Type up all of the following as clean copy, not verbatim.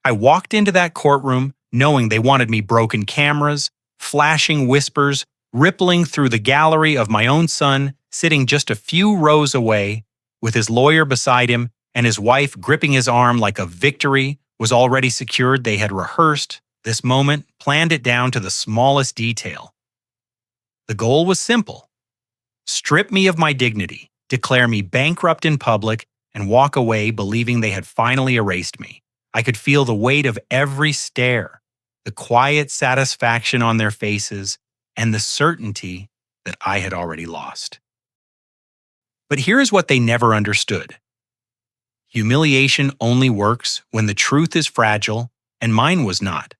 I walked into that courtroom knowing they wanted me broken cameras, flashing whispers, rippling through the gallery of my own son sitting just a few rows away with his lawyer beside him and his wife gripping his arm like a victory was already secured. They had rehearsed this moment, planned it down to the smallest detail. The goal was simple: strip me of my dignity, declare me bankrupt in public, and walk away believing they had finally erased me. I could feel the weight of every stare, the quiet satisfaction on their faces, and the certainty that I had already lost. But here is what they never understood. Humiliation only works when the truth is fragile, and mine was not.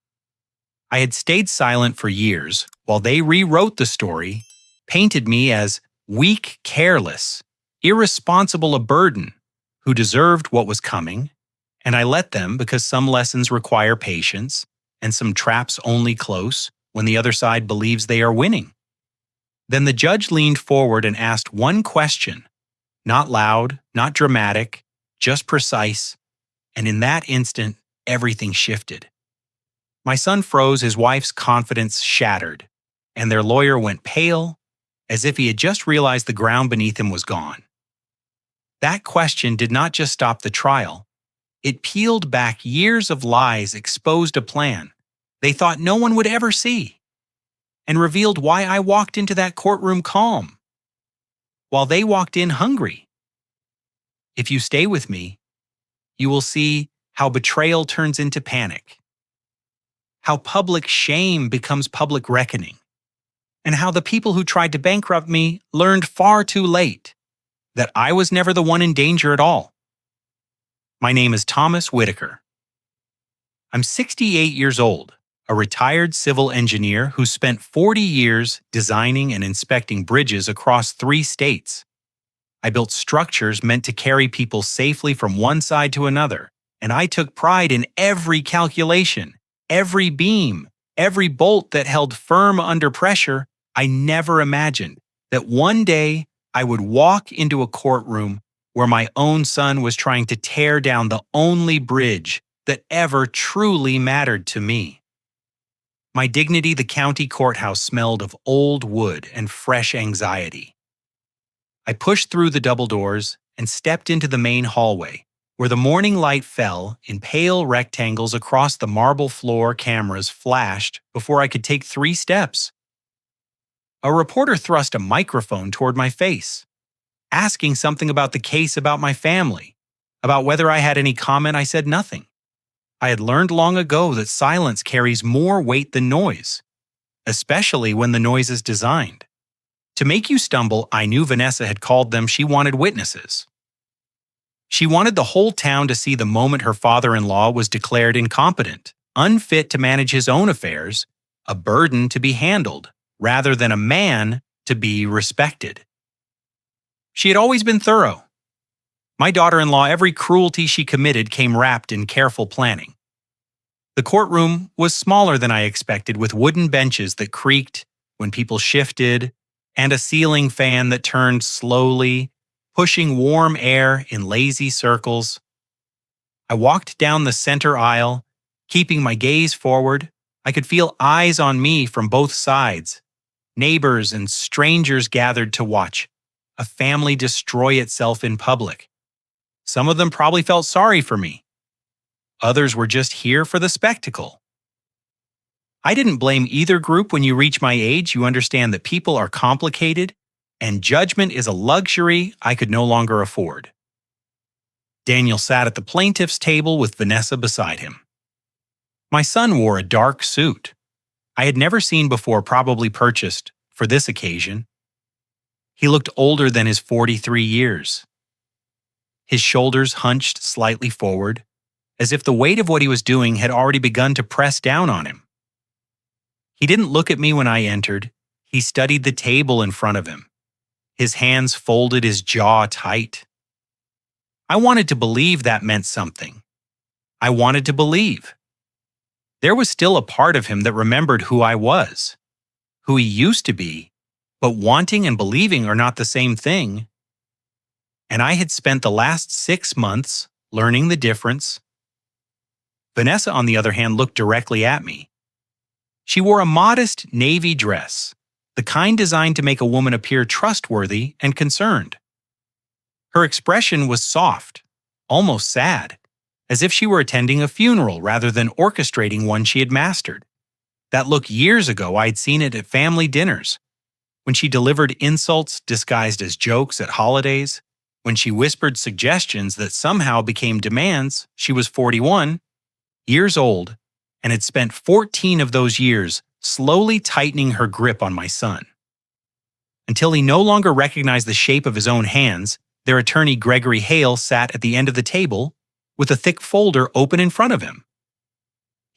I had stayed silent for years while they rewrote the story, painted me as weak, careless, irresponsible, a burden, who deserved what was coming, and I let them because some lessons require patience and some traps only close when the other side believes they are winning. Then the judge leaned forward and asked one question, not loud, not dramatic, just precise, and in that instant, everything shifted. My son froze, his wife's confidence shattered, and their lawyer went pale, as if he had just realized the ground beneath him was gone. That question did not just stop the trial. It peeled back years of lies, exposed a plan they thought no one would ever see, and revealed why I walked into that courtroom calm, while they walked in hungry. If you stay with me, you will see how betrayal turns into panic, how public shame becomes public reckoning, and how the people who tried to bankrupt me learned far too late that I was never the one in danger at all. My name is Thomas Whittaker. I'm 68 years old, a retired civil engineer who spent 40 years designing and inspecting bridges across 3 states. I built structures meant to carry people safely from one side to another, and I took pride in every calculation, every beam, every bolt that held firm under pressure. I never imagined that one day I would walk into a courtroom where my own son was trying to tear down the only bridge that ever truly mattered to me. My dignity, the county courthouse smelled of old wood and fresh anxiety. I pushed through the double doors and stepped into the main hallway, where the morning light fell in pale rectangles across the marble floor. Cameras flashed before I could take 3 steps. A reporter thrust a microphone toward my face, asking something about the case, about my family, about whether I had any comment. I said nothing. I had learned long ago that silence carries more weight than noise, especially when the noise is designed to make you stumble. I knew Vanessa had called them. She wanted witnesses. She wanted the whole town to see the moment her father-in-law was declared incompetent, unfit to manage his own affairs, a burden to be handled, rather than a man to be respected. She had always been thorough. My daughter-in-law, every cruelty she committed came wrapped in careful planning. The courtroom was smaller than I expected, with wooden benches that creaked when people shifted, and a ceiling fan that turned slowly, pushing warm air in lazy circles. I walked down the center aisle, keeping my gaze forward. I could feel eyes on me from both sides. Neighbors and strangers gathered to watch a family destroy itself in public. Some of them probably felt sorry for me. Others were just here for the spectacle. I didn't blame either group. When you reach my age, you understand that people are complicated, and judgment is a luxury I could no longer afford. Daniel sat at the plaintiff's table with Vanessa beside him. My son wore a dark suit I had never seen before, probably purchased for this occasion. He looked older than his 43 years. His shoulders hunched slightly forward, as if the weight of what he was doing had already begun to press down on him. He didn't look at me when I entered. He studied the table in front of him. His hands folded, his jaw tight. I wanted to believe that meant something. I wanted to believe. There was still a part of him that remembered who I was, who he used to be, but wanting and believing are not the same thing. And I had spent the last 6 months learning the difference. Vanessa, on the other hand, looked directly at me. She wore a modest navy dress, the kind designed to make a woman appear trustworthy and concerned. Her expression was soft, almost sad, as if she were attending a funeral rather than orchestrating one she had mastered. That look years ago I'd seen it at family dinners, when she delivered insults disguised as jokes at holidays, when she whispered suggestions that somehow became demands. She was 41, years old, and had spent 14 of those years slowly tightening her grip on my son. Until he no longer recognized the shape of his own hands, their attorney Gregory Hale sat at the end of the table with a thick folder open in front of him.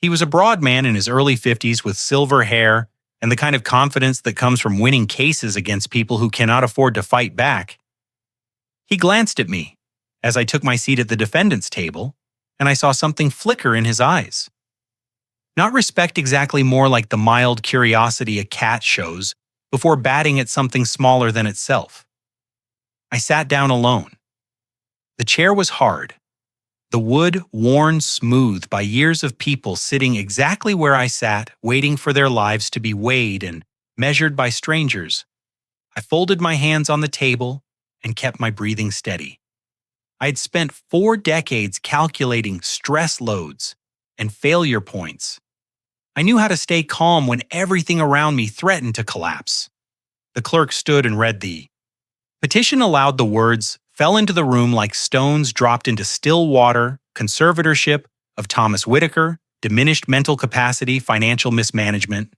He was a broad man in his early 50s with silver hair and the kind of confidence that comes from winning cases against people who cannot afford to fight back. He glanced at me as I took my seat at the defendant's table, and I saw something flicker in his eyes. Not respect exactly, more like the mild curiosity a cat shows before batting at something smaller than itself. I sat down alone. The chair was hard, the wood worn smooth by years of people sitting exactly where I sat, waiting for their lives to be weighed and measured by strangers. I folded my hands on the table and kept my breathing steady. I had spent 4 decades calculating stress loads and failure points. I knew how to stay calm when everything around me threatened to collapse. The clerk stood and read the petition aloud. The words fell into the room like stones dropped into still water. Conservatorship of Thomas Whittaker, diminished mental capacity, financial mismanagement.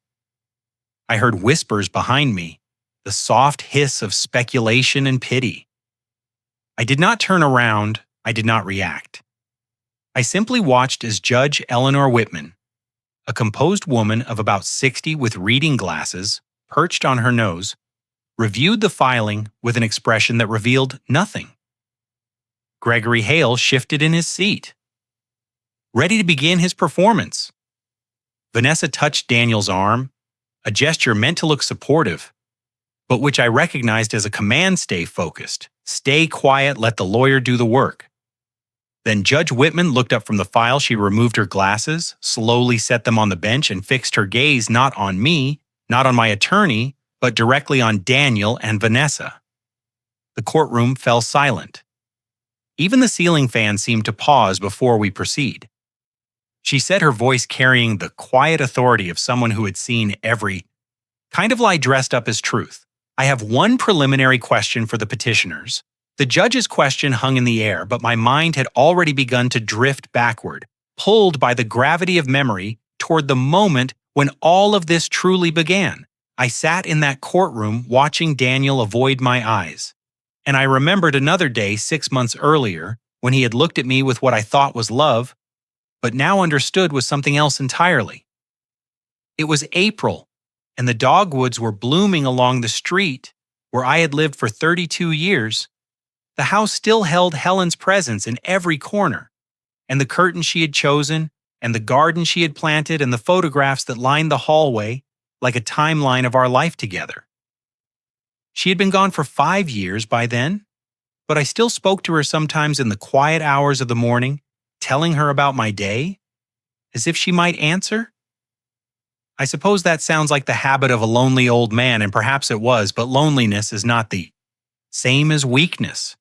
I heard whispers behind me, the soft hiss of speculation and pity. I did not turn around. I did not react. I simply watched as Judge Eleanor Whitman, a composed woman of about 60 with reading glasses perched on her nose, reviewed the filing with an expression that revealed nothing. Gregory Hale shifted in his seat, ready to begin his performance. Vanessa touched Daniel's arm, a gesture meant to look supportive, but which I recognized as a command: stay focused, stay quiet, let the lawyer do the work. Then Judge Whitman looked up from the file. She removed her glasses, slowly set them on the bench, and fixed her gaze not on me, not on my attorney, but directly on Daniel and Vanessa. The courtroom fell silent. Even the ceiling fan seemed to pause before we proceed. She said, her voice carrying the quiet authority of someone who had seen every kind of lie dressed up as truth. I have one preliminary question for the petitioners. The judge's question hung in the air, but my mind had already begun to drift backward, pulled by the gravity of memory toward the moment when all of this truly began. I sat in that courtroom watching Daniel avoid my eyes. And I remembered another day 6 months earlier when he had looked at me with what I thought was love, but now understood was something else entirely. It was April, and the dogwoods were blooming along the street where I had lived for 32 years. The house still held Helen's presence in every corner, and the curtains she had chosen, and the garden she had planted, and the photographs that lined the hallway like a timeline of our life together. She had been gone for 5 years by then, but I still spoke to her sometimes in the quiet hours of the morning, telling her about my day, as if she might answer. I suppose that sounds like the habit of a lonely old man, and perhaps it was, but loneliness is not the same as weakness.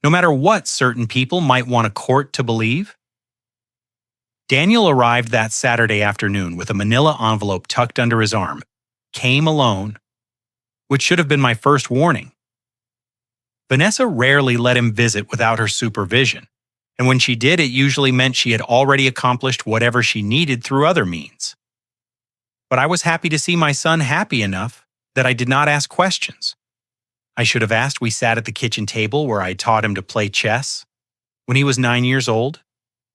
No matter what certain people might want a court to believe. Daniel arrived that Saturday afternoon with a manila envelope tucked under his arm, came alone, which should have been my first warning. Vanessa rarely let him visit without her supervision, and when she did, it usually meant she had already accomplished whatever she needed through other means. But I was happy to see my son happy enough that I did not ask questions. I should have asked. We sat at the kitchen table where I taught him to play chess. When he was 9 years old,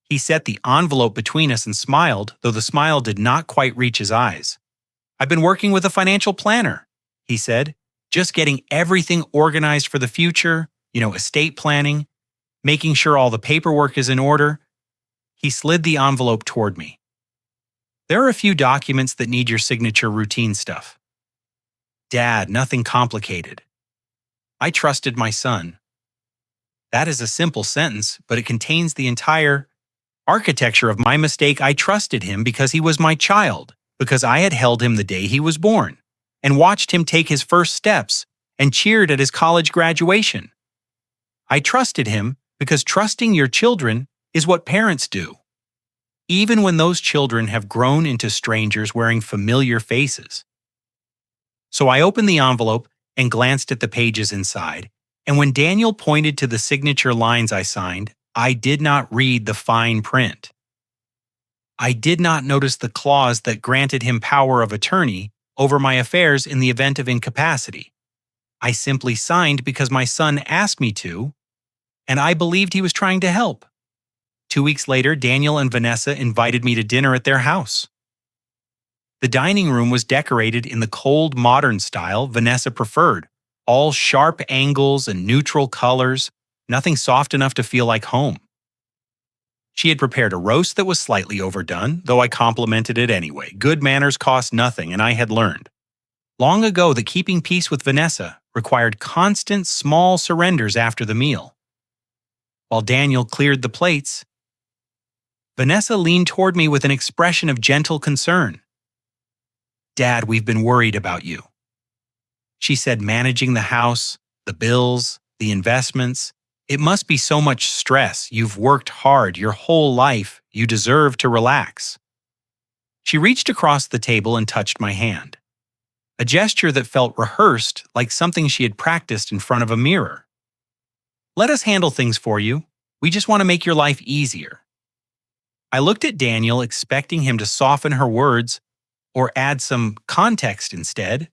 he set the envelope between us and smiled, though the smile did not quite reach his eyes. I've been working with a financial planner, he said, just getting everything organized for the future, estate planning, making sure all the paperwork is in order. He slid the envelope toward me. There are a few documents that need your signature, routine stuff. Dad, nothing complicated. I trusted my son. That is a simple sentence, but it contains the entire architecture of my mistake, I trusted him because he was my child, because I had held him the day he was born, and watched him take his first steps, and cheered at his college graduation. I trusted him because trusting your children is what parents do, even when those children have grown into strangers wearing familiar faces. So I opened the envelope and glanced at the pages inside, and when Daniel pointed to the signature lines I signed, I did not read the fine print. I did not notice the clause that granted him power of attorney over my affairs in the event of incapacity. I simply signed because my son asked me to, and I believed he was trying to help. 2 weeks later, Daniel and Vanessa invited me to dinner at their house. The dining room was decorated in the cold modern style Vanessa preferred, all sharp angles and neutral colors, nothing soft enough to feel like home. She had prepared a roast that was slightly overdone, though I complimented it anyway. Good manners cost nothing, and I had learned long ago that keeping peace with Vanessa required constant small surrenders after the meal. While Daniel cleared the plates, Vanessa leaned toward me with an expression of gentle concern. "Dad, we've been worried about you," she said, managing the house, the bills, the investments. "It must be so much stress. You've worked hard your whole life. You deserve to relax." She reached across the table and touched my hand, a gesture that felt rehearsed, like something she had practiced in front of a mirror. "Let us handle things for you. We just want to make your life easier." I looked at Daniel, expecting him to soften her words or add some context instead.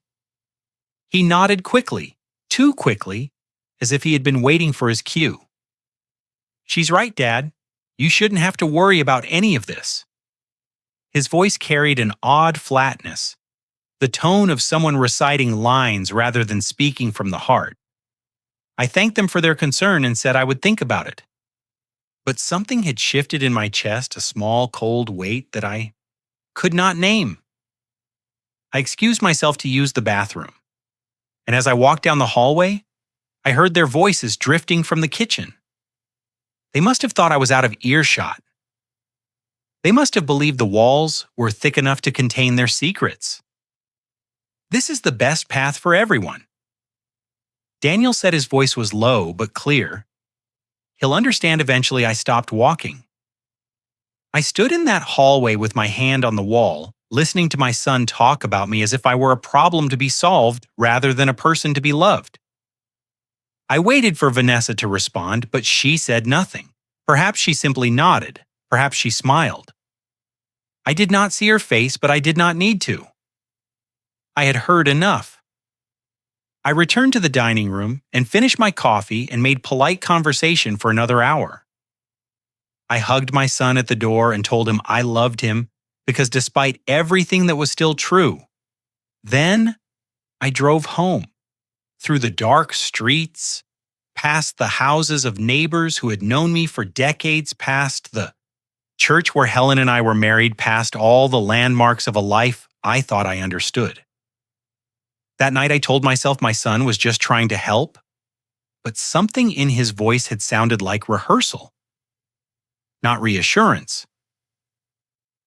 He nodded quickly, too quickly, as if he had been waiting for his cue. "She's right, Dad. You shouldn't have to worry about any of this." His voice carried an odd flatness, the tone of someone reciting lines rather than speaking from the heart. I thanked them for their concern and said I would think about it. But something had shifted in my chest, a small, cold weight that I could not name. I excused myself to use the bathroom, and as I walked down the hallway, I heard their voices drifting from the kitchen. They must have thought I was out of earshot. They must have believed the walls were thick enough to contain their secrets. This is the best path for everyone. Daniel said his voice was low but clear. He'll understand eventually. I stopped walking. I stood in that hallway with my hand on the wall, listening to my son talk about me as if I were a problem to be solved rather than a person to be loved. I waited for Vanessa to respond, but she said nothing. Perhaps she simply nodded. Perhaps she smiled. I did not see her face, but I did not need to. I had heard enough. I returned to the dining room and finished my coffee and made polite conversation for another hour. I hugged my son at the door and told him I loved him because despite everything that was still true, then I drove home, through the dark streets, past the houses of neighbors who had known me for decades, past the church where Helen and I were married, past all the landmarks of a life I thought I understood. That night I told myself my son was just trying to help, but something in his voice had sounded like rehearsal, not reassurance.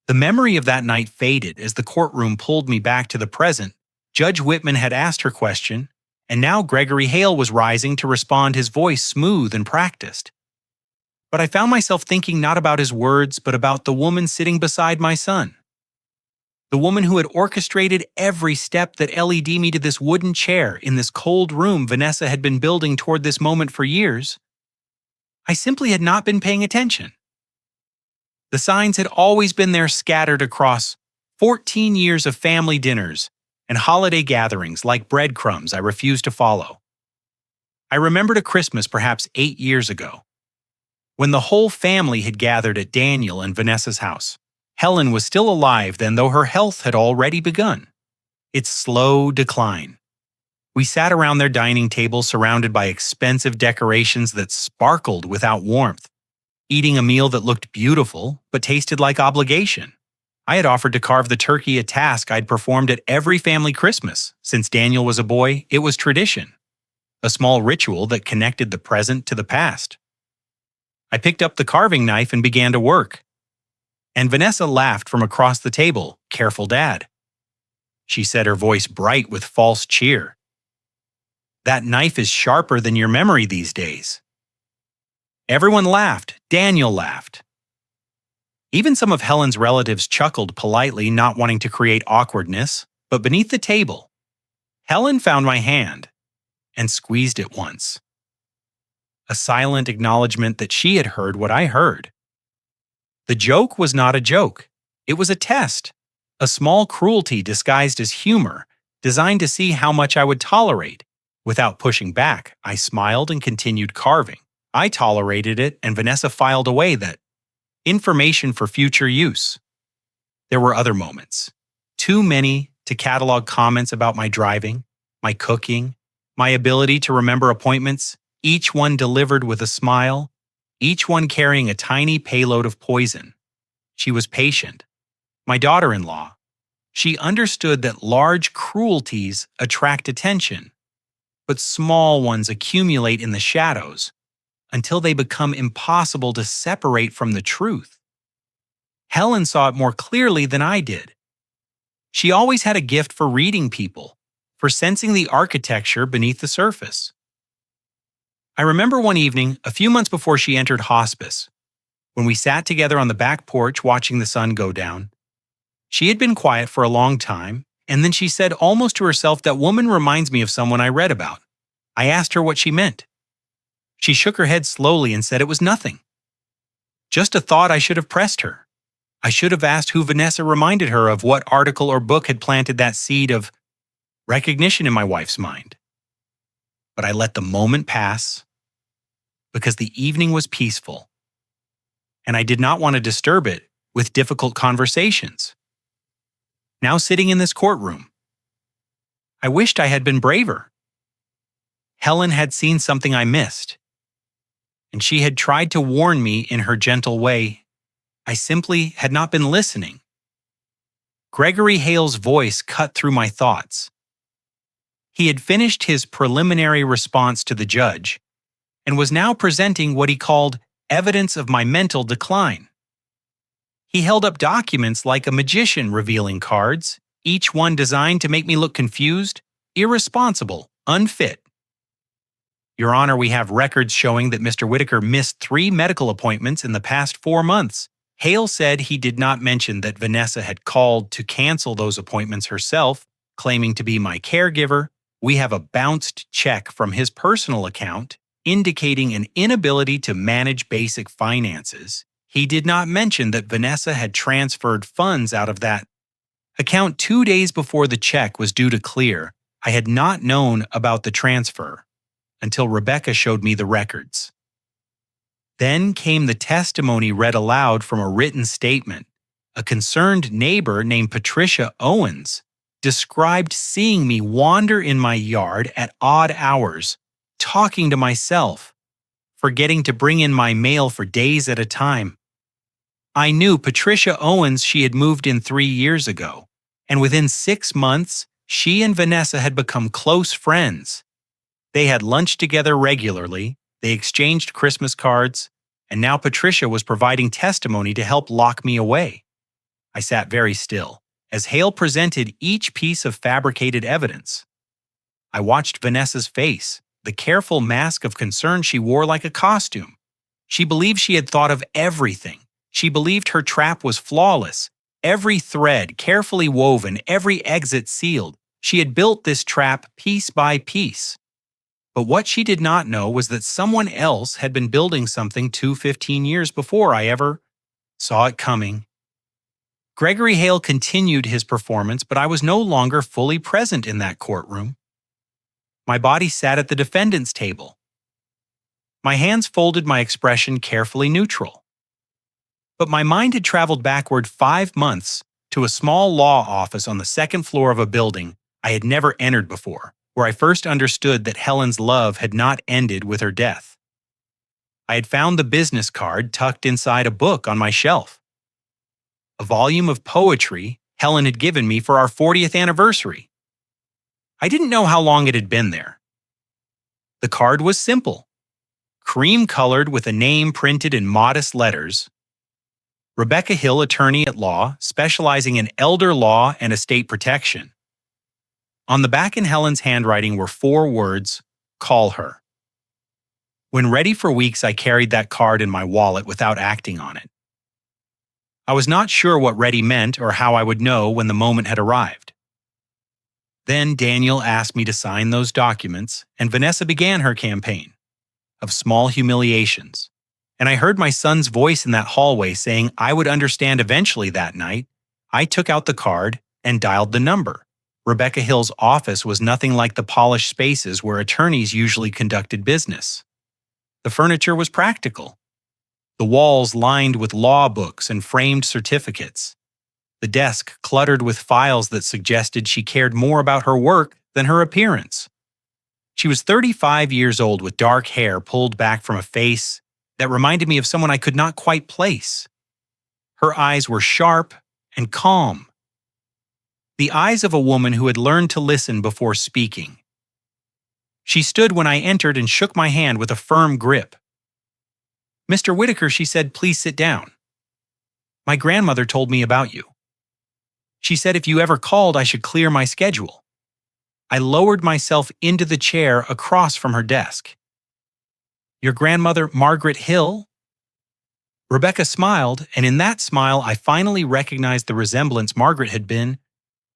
The memory of that night faded as the courtroom pulled me back to the present. Judge Whitman had asked her question, and now Gregory Hale was rising to respond, his voice smooth and practiced. But I found myself thinking not about his words, but about the woman sitting beside my son. The woman who had orchestrated every step that led me to this wooden chair in this cold room Vanessa had been building toward this moment for years. I simply had not been paying attention. The signs had always been there, scattered across 14 years of family dinners and holiday gatherings like breadcrumbs I refused to follow. I remembered a Christmas perhaps 8 years ago, when the whole family had gathered at Daniel and Vanessa's house. Helen was still alive then, though her health had already begun its slow decline. We sat around their dining table surrounded by expensive decorations that sparkled without warmth, eating a meal that looked beautiful but tasted like obligation. I had offered to carve the turkey, a task I'd performed at every family Christmas. Since Daniel was a boy, it was tradition, a small ritual that connected the present to the past. I picked up the carving knife and began to work. And Vanessa laughed from across the table. "Careful, Dad," she said, her voice bright with false cheer. "That knife is sharper than your memory these days." Everyone laughed. Daniel laughed. Even some of Helen's relatives chuckled politely, not wanting to create awkwardness. But beneath the table, Helen found my hand and squeezed it once. A silent acknowledgement that she had heard what I heard. The joke was not a joke. It was a test, a small cruelty disguised as humor, designed to see how much I would tolerate. Without pushing back, I smiled and continued carving. I tolerated it, and Vanessa filed away that information for future use. There were other moments, too many to catalog comments about my driving, my cooking, my ability to remember appointments, each one delivered with a smile, each one carrying a tiny payload of poison. She was patient. My daughter-in-law. She understood that large cruelties attract attention, but small ones accumulate in the shadows until they become impossible to separate from the truth. Helen saw it more clearly than I did. She always had a gift for reading people, for sensing the architecture beneath the surface. I remember one evening, a few months before she entered hospice, when we sat together on the back porch watching the sun go down. She had been quiet for a long time, and then she said almost to herself, "That woman reminds me of someone I read about." I asked her what she meant. She shook her head slowly and said it was nothing. Just a thought I should have pressed her. I should have asked who Vanessa reminded her of, what article or book had planted that seed of recognition in my wife's mind. But I let the moment pass because the evening was peaceful, and I did not want to disturb it with difficult conversations. Now sitting in this courtroom, I wished I had been braver. Helen had seen something I missed, and she had tried to warn me in her gentle way. I simply had not been listening. Gregory Hale's voice cut through my thoughts. He had finished his preliminary response to the judge and was now presenting what he called evidence of my mental decline. He held up documents like a magician revealing cards, each one designed to make me look confused, irresponsible, unfit. "Your Honor, we have records showing that Mr. Whittaker missed 3 medical appointments in the past 4 months. Hale said he did not mention that Vanessa had called to cancel those appointments herself, claiming to be my caregiver. We have a bounced check from his personal account indicating an inability to manage basic finances. He did not mention that Vanessa had transferred funds out of that account 2 days before the check was due to clear. I had not known about the transfer until Rebecca showed me the records. Then came the testimony read aloud from a written statement. A concerned neighbor named Patricia Owens described seeing me wander in my yard at odd hours, talking to myself, forgetting to bring in my mail for days at a time. I knew Patricia Owens. She had moved in 3 years ago, and within 6 months, she and Vanessa had become close friends. They had lunch together regularly, they exchanged Christmas cards, and now Patricia was providing testimony to help lock me away. I sat very still as Hale presented each piece of fabricated evidence. I watched Vanessa's face, the careful mask of concern she wore like a costume. She believed she had thought of everything. She believed her trap was flawless, every thread carefully woven, every exit sealed. She had built this trap piece by piece. But what she did not know was that someone else had been building something 15 years before I ever saw it coming. Gregory Hale continued his performance, but I was no longer fully present in that courtroom. My body sat at the defendant's table. My hands folded, my expression carefully neutral. But my mind had traveled backward 5 months to a small law office on the 2nd floor of a building I had never entered before, where I first understood that Helen's love had not ended with her death. I had found the business card tucked inside a book on my shelf. A volume of poetry Helen had given me for our 40th anniversary. I didn't know how long it had been there. The card was simple, cream-colored with a name printed in modest letters. Rebecca Hill, attorney at law, specializing in elder law and estate protection. On the back in Helen's handwriting were 4 words, "Call her." When ready for weeks, I carried that card in my wallet without acting on it. I was not sure what ready meant or how I would know when the moment had arrived. Then Daniel asked me to sign those documents, and Vanessa began her campaign of small humiliations. And I heard my son's voice in that hallway saying I would understand eventually that night. I took out the card and dialed the number. Rebecca Hill's office was nothing like the polished spaces where attorneys usually conducted business. The furniture was practical. The walls lined with law books and framed certificates. The desk cluttered with files that suggested she cared more about her work than her appearance. She was 35 years old with dark hair pulled back from a face that reminded me of someone I could not quite place. Her eyes were sharp and calm. The eyes of a woman who had learned to listen before speaking. She stood when I entered and shook my hand with a firm grip. "Mr. Whittaker," she said, "please sit down. My grandmother told me about you. She said if you ever called, I should clear my schedule." I lowered myself into the chair across from her desk. "Your grandmother, Margaret Hill?" Rebecca smiled, and in that smile I finally recognized the resemblance. Margaret had been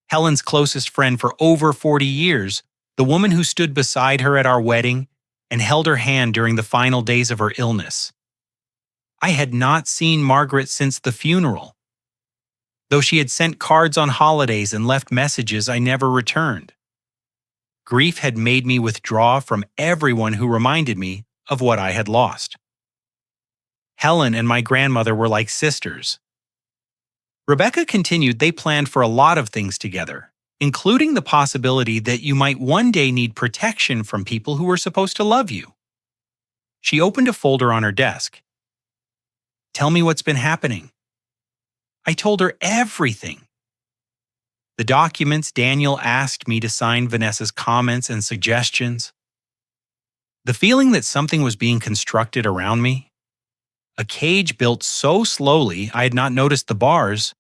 Helen's closest friend for over 40 years, the woman who stood beside her at our wedding and held her hand during the final days of her illness. I had not seen Margaret since the funeral. Though she had sent cards on holidays and left messages, I never returned. Grief had made me withdraw from everyone who reminded me of what I had lost. Helen and my grandmother were like sisters. Rebecca continued, they planned for a lot of things together, including the possibility that you might one day need protection from people who were supposed to love you. She opened a folder on her desk. "Tell me what's been happening." I told her everything. The documents Daniel asked me to sign, Vanessa's comments and suggestions. The feeling that something was being constructed around me. A cage built so slowly I had not noticed the bars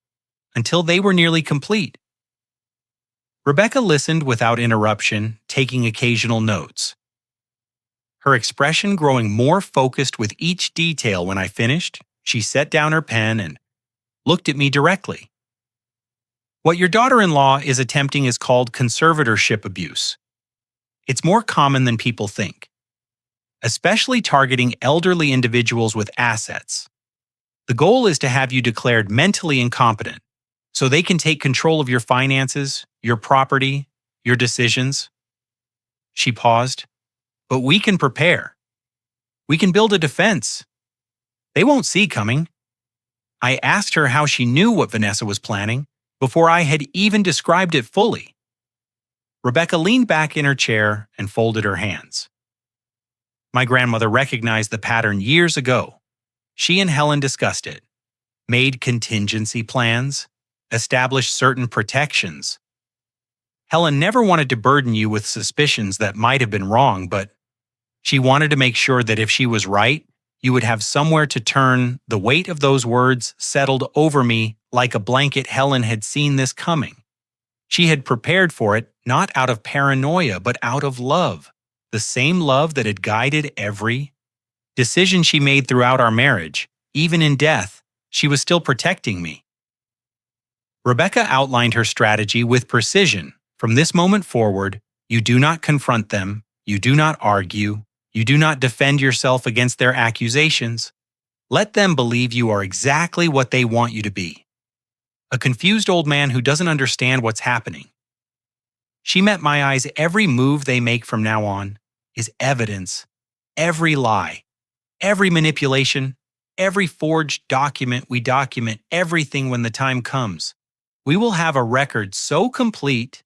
until they were nearly complete. Rebecca listened without interruption, taking occasional notes. Her expression growing more focused with each detail. When I finished, she set down her pen and looked at me directly. "What your daughter-in-law is attempting is called conservatorship abuse. It's more common than people think, especially targeting elderly individuals with assets. The goal is to have you declared mentally incompetent so they can take control of your finances, your property, your decisions." She paused. "But we can prepare. We can build a defense. They won't see coming." I asked her how she knew what Vanessa was planning before I had even described it fully. Rebecca leaned back in her chair and folded her hands. "My grandmother recognized the pattern years ago. She and Helen discussed it, made contingency plans, established certain protections. Helen never wanted to burden you with suspicions that might have been wrong, but she wanted to make sure that if she was right, you would have somewhere to turn." The weight of those words settled over me like a blanket. Helen had seen this coming. She had prepared for it, not out of paranoia, but out of love. The same love that had guided every decision she made throughout our marriage. Even in death, she was still protecting me. Rebecca outlined her strategy with precision. From this moment forward, you do not confront them, you do not argue, you do not defend yourself against their accusations. Let them believe you are exactly what they want you to be. A confused old man who doesn't understand what's happening. She met my eyes. Every move they make from now on is evidence. Every lie, every manipulation, every forged document, we document everything when the time comes. We will have a record so complete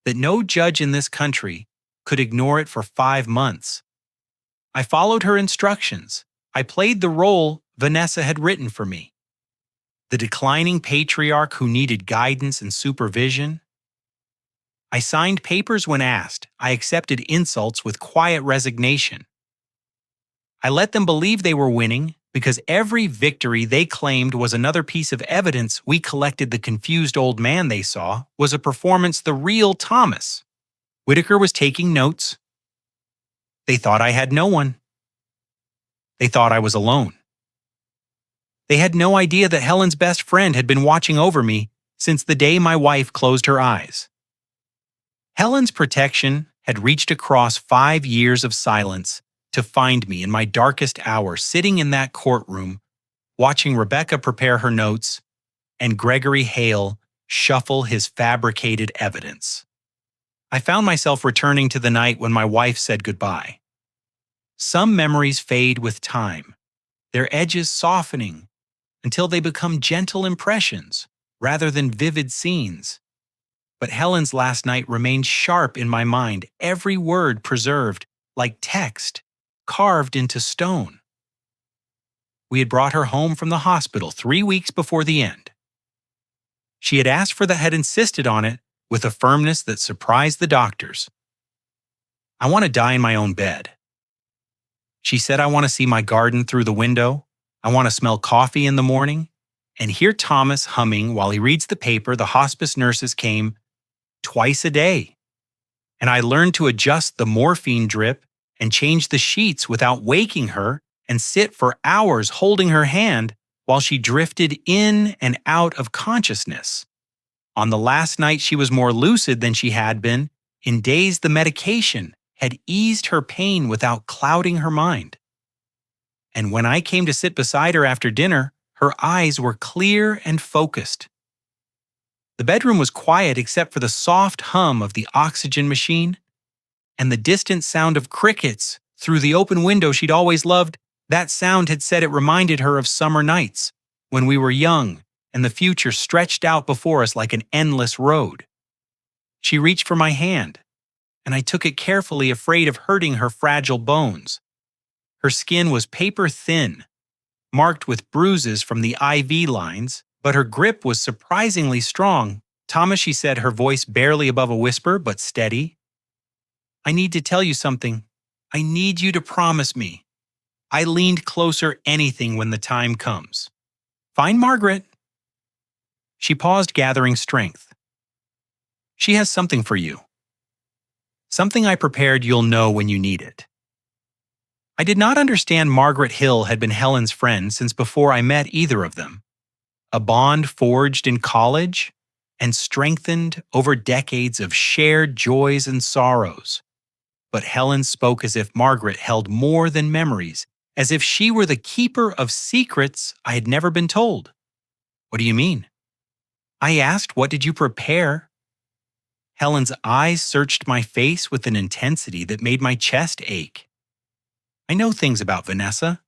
that no judge in this country could ignore it for 5 months. I followed her instructions. I played the role Vanessa had written for me. The declining patriarch who needed guidance and supervision. I signed papers when asked. I accepted insults with quiet resignation. I let them believe they were winning, because every victory they claimed was another piece of evidence we collected the confused old man they saw was a performance the real Thomas. Whittaker was taking notes. They thought I had no one. They thought I was alone. They had no idea that Helen's best friend had been watching over me since the day my wife closed her eyes. Helen's protection had reached across 5 years of silence to find me in my darkest hour sitting in that courtroom, watching Rebecca prepare her notes and Gregory Hale shuffle his fabricated evidence. I found myself returning to the night when my wife said goodbye. Some memories fade with time, their edges softening until they become gentle impressions rather than vivid scenes. But Helen's last night remained sharp in my mind, every word preserved like text carved into stone. We had brought her home from the hospital 3 weeks before the end. She had insisted on it with a firmness that surprised the doctors. I want to die in my own bed. She said I want to see my garden through the window. I want to smell coffee in the morning and hear Thomas humming while he reads the paper the hospice nurses came twice a day. And I learned to adjust the morphine drip and change the sheets without waking her and sit for hours holding her hand while she drifted in and out of consciousness. On the last night she was more lucid than she had been. In days the medication had eased her pain without clouding her mind. And when I came to sit beside her after dinner, her eyes were clear and focused. The bedroom was quiet except for the soft hum of the oxygen machine and the distant sound of crickets through the open window she'd always loved. That sound had said it reminded her of summer nights when we were young and the future stretched out before us like an endless road. She reached for my hand, and I took it carefully, afraid of hurting her fragile bones. Her skin was paper thin, marked with bruises from the IV lines, but her grip was surprisingly strong. Thomas, she said, her voice barely above a whisper, but steady. I need to tell you something. I need you to promise me. I leaned closer. Anything when the time comes. Find Margaret. She paused, gathering strength. She has something for you. Something I prepared you'll know when you need it. I did not understand Margaret Hill had been Helen's friend since before I met either of them. A bond forged in college and strengthened over decades of shared joys and sorrows. But Helen spoke as if Margaret held more than memories, as if she were the keeper of secrets I had never been told. What do you mean? I asked, what did you prepare? Helen's eyes searched my face with an intensity that made my chest ache. I know things about Vanessa.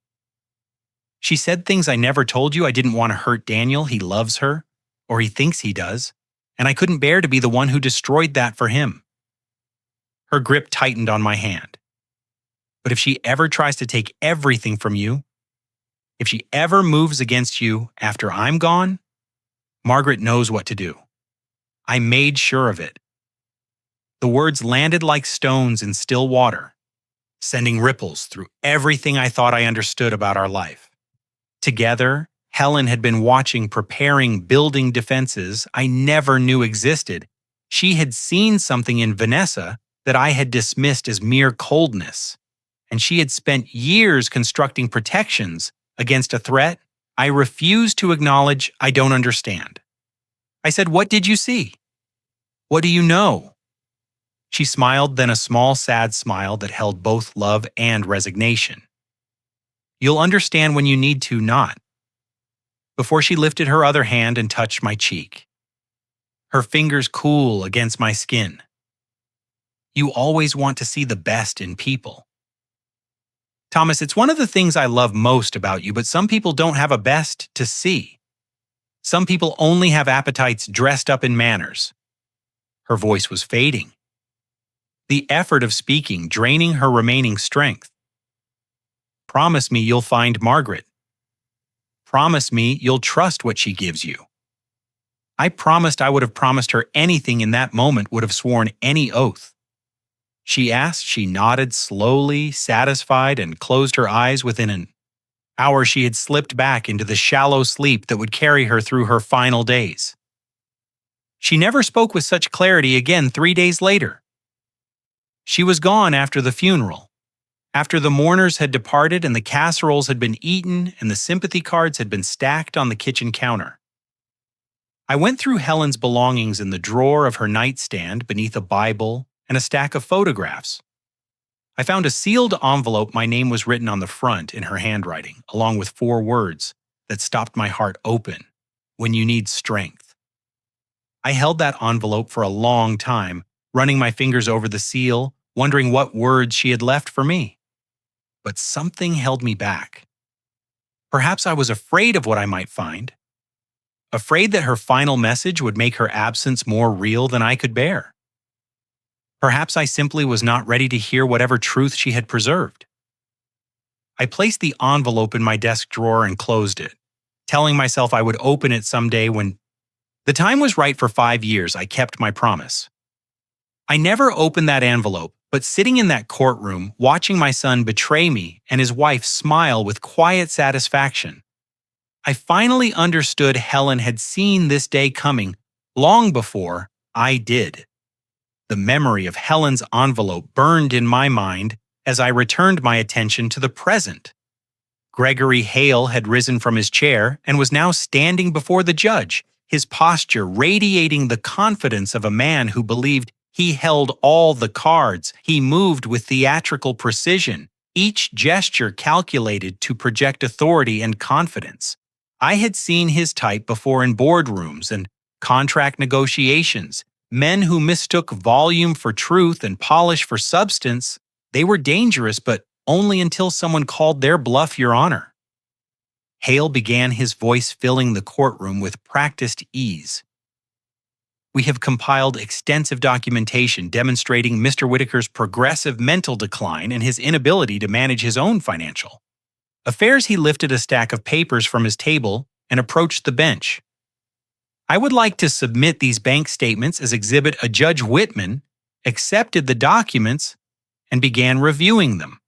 She said things I never told you. I didn't want to hurt Daniel. He loves her, or he thinks he does, and I couldn't bear to be the one who destroyed that for him. Her grip tightened on my hand. But if she ever tries to take everything from you, if she ever moves against you after I'm gone, Margaret knows what to do. I made sure of it. The words landed like stones in still water, sending ripples through everything I thought I understood about our life. Together, Helen had been watching, preparing, building defenses I never knew existed. She had seen something in Vanessa that I had dismissed as mere coldness, and she had spent years constructing protections against a threat I refused to acknowledge. I don't understand. I said, what did you see? What do you know? She smiled, then a small, sad smile that held both love and resignation. You'll understand when you need to not. Before she lifted her other hand and touched my cheek. Her fingers cool against my skin. You always want to see the best in people. Thomas, it's one of the things I love most about you, but some people don't have a best to see. Some people only have appetites dressed up in manners. Her voice was fading. The effort of speaking draining her remaining strength. Promise me you'll find Margaret. Promise me you'll trust what she gives you. I promised I would have promised her anything in that moment, would have sworn any oath. She asked, she nodded slowly, satisfied, and closed her eyes within an hour she had slipped back into the shallow sleep that would carry her through her final days. She never spoke with such clarity again 3 days later. She was gone after the funeral, after the mourners had departed and the casseroles had been eaten and the sympathy cards had been stacked on the kitchen counter. I went through Helen's belongings in the drawer of her nightstand beneath a Bible and a stack of photographs. I found a sealed envelope my name was written on the front in her handwriting, along with 4 words that stopped my heart open: when you need strength. I held that envelope for a long time, running my fingers over the seal, wondering what words she had left for me. But something held me back. Perhaps I was afraid of what I might find. Afraid that her final message would make her absence more real than I could bear. Perhaps I simply was not ready to hear whatever truth she had preserved. I placed the envelope in my desk drawer and closed it, telling myself I would open it someday when the time was right. For 5 years, I kept my promise. I never opened that envelope, but sitting in that courtroom, watching my son betray me and his wife smile with quiet satisfaction, I finally understood Helen had seen this day coming long before I did. The memory of Helen's envelope burned in my mind as I returned my attention to the present. Gregory Hale had risen from his chair and was now standing before the judge, his posture radiating the confidence of a man who believed he held all the cards. He moved with theatrical precision, each gesture calculated to project authority and confidence. I had seen his type before in boardrooms and contract negotiations. Men who mistook volume for truth and polish for substance. They were dangerous, but only until someone called their bluff, Your Honor. Hale began, his voice filling the courtroom with practiced ease. We have compiled extensive documentation demonstrating Mr. Whittaker's progressive mental decline and his inability to manage his own financial affairs. He lifted a stack of papers from his table and approached the bench. I would like to submit these bank statements as Exhibit A. Judge Whitman accepted the documents and began reviewing them.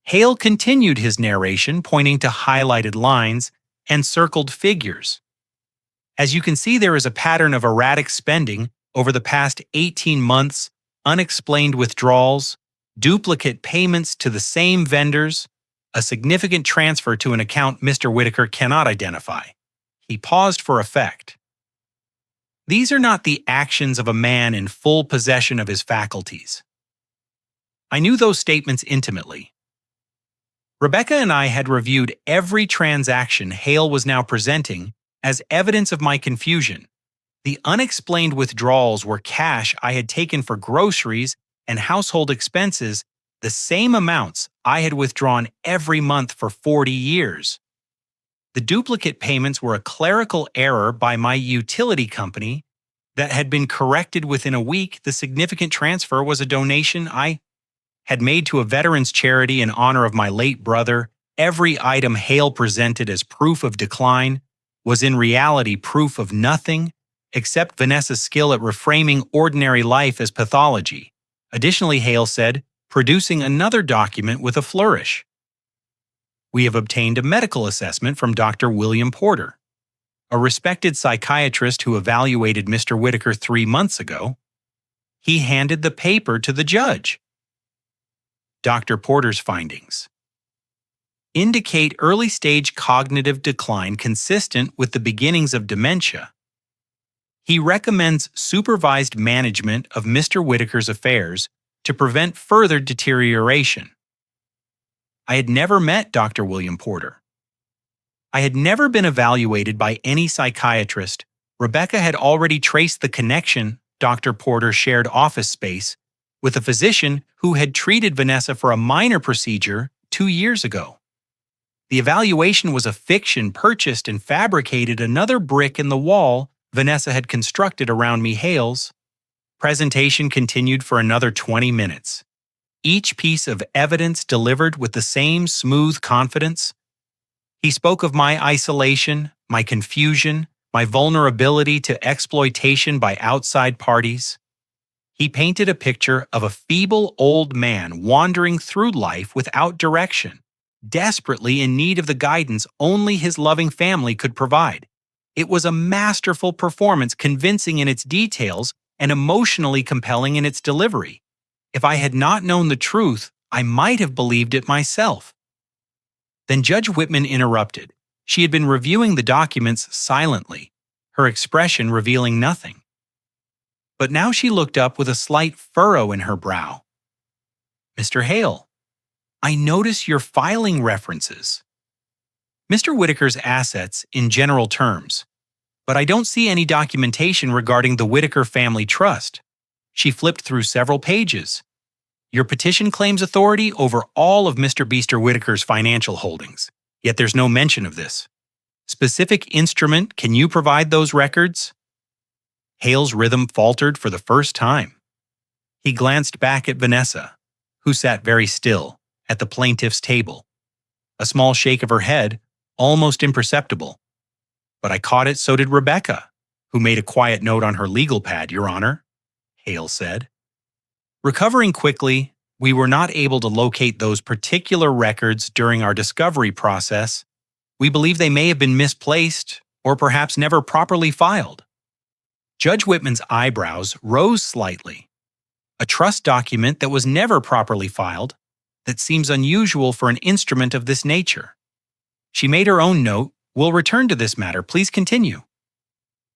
Hale continued his narration, pointing to highlighted lines and circled figures. As you can see, there is a pattern of erratic spending over the past 18 months, unexplained withdrawals, duplicate payments to the same vendors, a significant transfer to an account Mr. Whittaker cannot identify. He paused for effect. These are not the actions of a man in full possession of his faculties. I knew those statements intimately. Rebecca and I had reviewed every transaction Hale was now presenting as evidence of my confusion. The unexplained withdrawals were cash I had taken for groceries and household expenses, the same amounts I had withdrawn every month for 40 years. The duplicate payments were a clerical error by my utility company that had been corrected within a week. The significant transfer was a donation I had made to a veterans charity in honor of my late brother. Every item Hale presented as proof of decline was in reality proof of nothing except Vanessa's skill at reframing ordinary life as pathology. Additionally, Hale said, producing another document with a flourish. We have obtained a medical assessment from Dr. William Porter, a respected psychiatrist who evaluated Mr. Whittaker 3 months ago. He handed the paper to the judge. Dr. Porter's findings indicate early-stage cognitive decline consistent with the beginnings of dementia. He recommends supervised management of Mr. Whittaker's affairs to prevent further deterioration. I had never met Dr. William Porter. I had never been evaluated by any psychiatrist. Rebecca had already traced the connection. Dr. Porter shared office space with a physician who had treated Vanessa for a minor procedure 2 years ago. The evaluation was a fiction purchased and fabricated, another brick in the wall Vanessa had constructed around me. Hale's presentation continued for another 20 minutes. Each piece of evidence delivered with the same smooth confidence. He spoke of my isolation, my confusion, my vulnerability to exploitation by outside parties. He painted a picture of a feeble old man wandering through life without direction, desperately in need of the guidance only his loving family could provide. It was a masterful performance, convincing in its details and emotionally compelling in its delivery. If I had not known the truth, I might have believed it myself. Then Judge Whitman interrupted. She had been reviewing the documents silently, her expression revealing nothing. But now she looked up with a slight furrow in her brow. "Mr. Hale, I notice your filing references. Mr. Whittaker's assets in general terms, but I don't see any documentation regarding the Whittaker family trust." She flipped through several pages. "Your petition claims authority over all of Mr. Beaster Whittaker's financial holdings, yet there's no mention of this. Specific instrument, can you provide those records?" Hale's rhythm faltered for the first time. He glanced back at Vanessa, who sat very still at the plaintiff's table. A small shake of her head, almost imperceptible. "But I caught it, so did Rebecca, who made a quiet note on her legal pad, Your Honor," Hale said. Recovering quickly, we were not able to locate those particular records during our discovery process. We believe they may have been misplaced or perhaps never properly filed. Judge Whitman's eyebrows rose slightly. A trust document that was never properly filed? That seems unusual for an instrument of this nature. She made her own note. "We'll return to this matter. Please continue."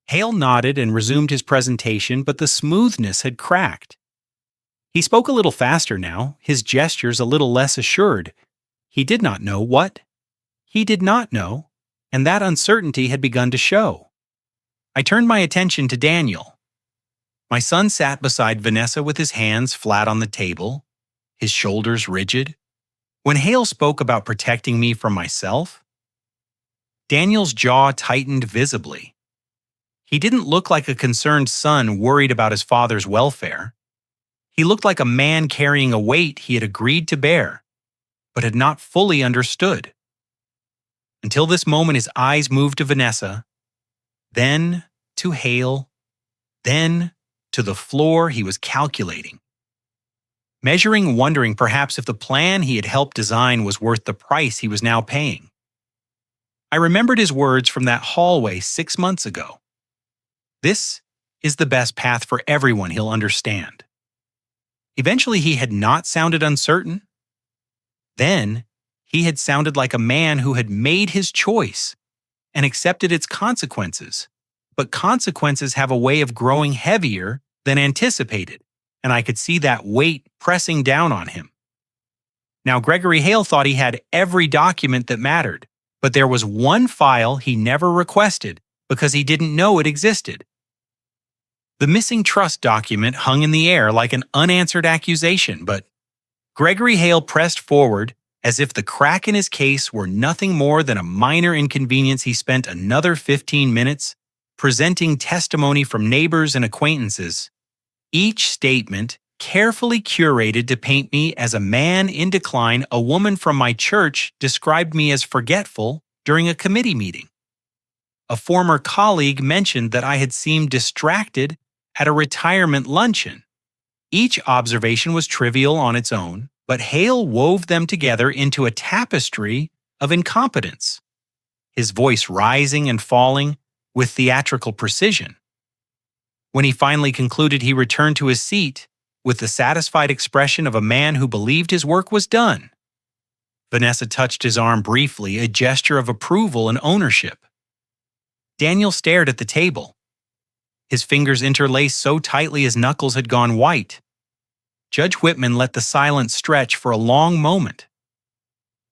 Hale nodded and resumed his presentation, but the smoothness had cracked. He spoke a little faster now, his gestures a little less assured. He did not know what? He did not know, and that uncertainty had begun to show. I turned my attention to Daniel. My son sat beside Vanessa with his hands flat on the table, his shoulders rigid. When Hale spoke about protecting me from myself, Daniel's jaw tightened visibly. He didn't look like a concerned son worried about his father's welfare. He looked like a man carrying a weight he had agreed to bear, but had not fully understood. Until this moment, his eyes moved to Vanessa, then to Hale, then to the floor he was calculating. Measuring, wondering perhaps if the plan he had helped design was worth the price he was now paying. I remembered his words from that hallway 6 months ago. "This is the best path for everyone he'll understand." Eventually he had not sounded uncertain. Then he had sounded like a man who had made his choice and accepted its consequences. But consequences have a way of growing heavier than anticipated, and I could see that weight pressing down on him. Now, Gregory Hale thought he had every document that mattered, but there was one file he never requested because he didn't know it existed. The missing trust document hung in the air like an unanswered accusation, but Gregory Hale pressed forward as if the crack in his case were nothing more than a minor inconvenience. He spent another 15 minutes presenting testimony from neighbors and acquaintances, each statement carefully curated to paint me as a man in decline. A woman from my church described me as forgetful during a committee meeting. A former colleague mentioned that I had seemed distracted at a retirement luncheon. Each observation was trivial on its own, but Hale wove them together into a tapestry of incompetence, his voice rising and falling with theatrical precision. When he finally concluded, he returned to his seat with the satisfied expression of a man who believed his work was done. Vanessa touched his arm briefly, a gesture of approval and ownership. Daniel stared at the table. His fingers interlaced so tightly his knuckles had gone white. Judge Whitman let the silence stretch for a long moment.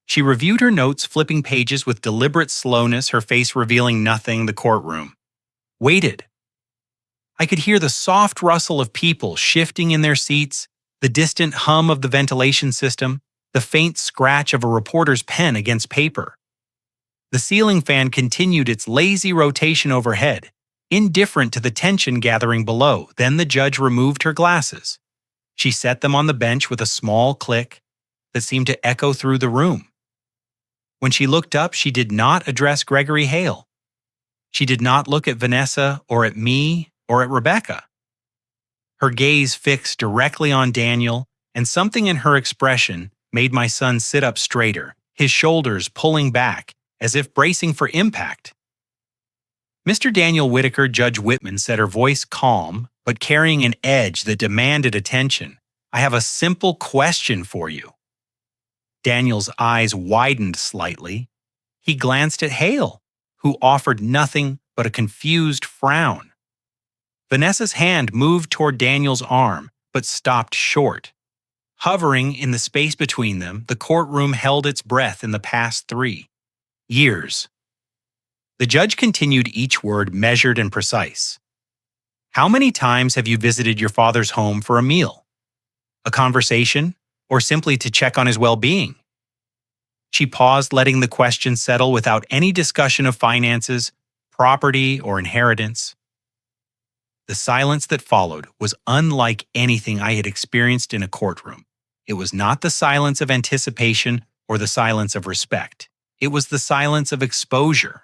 She reviewed her notes, flipping pages with deliberate slowness, her face revealing nothing. The courtroom waited. I could hear the soft rustle of people shifting in their seats, the distant hum of the ventilation system, the faint scratch of a reporter's pen against paper. The ceiling fan continued its lazy rotation overhead, indifferent to the tension gathering below. Then the judge removed her glasses. She set them on the bench with a small click that seemed to echo through the room. When she looked up, she did not address Gregory Hale. She did not look at Vanessa or at me or at Rebecca. Her gaze fixed directly on Daniel, and something in her expression made my son sit up straighter. his shoulders pulling back as if bracing for impact. Mr. Daniel Whittaker, Judge Whitman, said, her voice calm, but carrying an edge that demanded attention. I have a simple question for you. Daniel's eyes widened slightly. He glanced at Hale, who offered nothing but a confused frown. Vanessa's hand moved toward Daniel's arm, but stopped short. Hovering in the space between them, the courtroom held its breath in the past 3 years. The judge continued, each word measured and precise. How many times have you visited your father's home for a meal, a conversation, or simply to check on his well-being? She paused, letting the question settle without any discussion of finances, property, or inheritance. The silence that followed was unlike anything I had experienced in a courtroom. It was not the silence of anticipation or the silence of respect. It was the silence of exposure.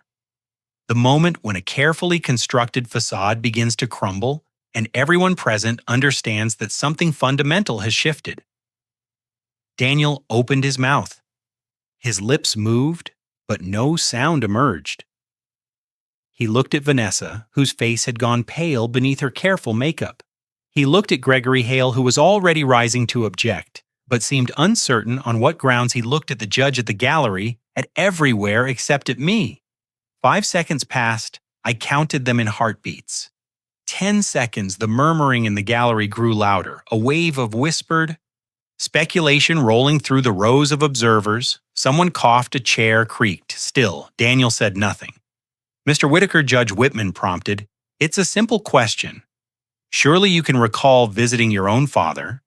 The moment when a carefully constructed facade begins to crumble and everyone present understands that something fundamental has shifted. Daniel opened his mouth. His lips moved, but no sound emerged. He looked at Vanessa, whose face had gone pale beneath her careful makeup. He looked at Gregory Hale, who was already rising to object, but seemed uncertain on what grounds. He looked at the judge at the gallery, at everywhere except at me. 5 seconds passed. I counted them in heartbeats. 10 seconds, the murmuring in the gallery grew louder, a wave of whispered speculation rolling through the rows of observers. Someone coughed, a chair creaked. Still, Daniel said nothing. Mr. Whittaker, Judge Whitman prompted, "It's a simple question. Surely you can recall visiting your own father."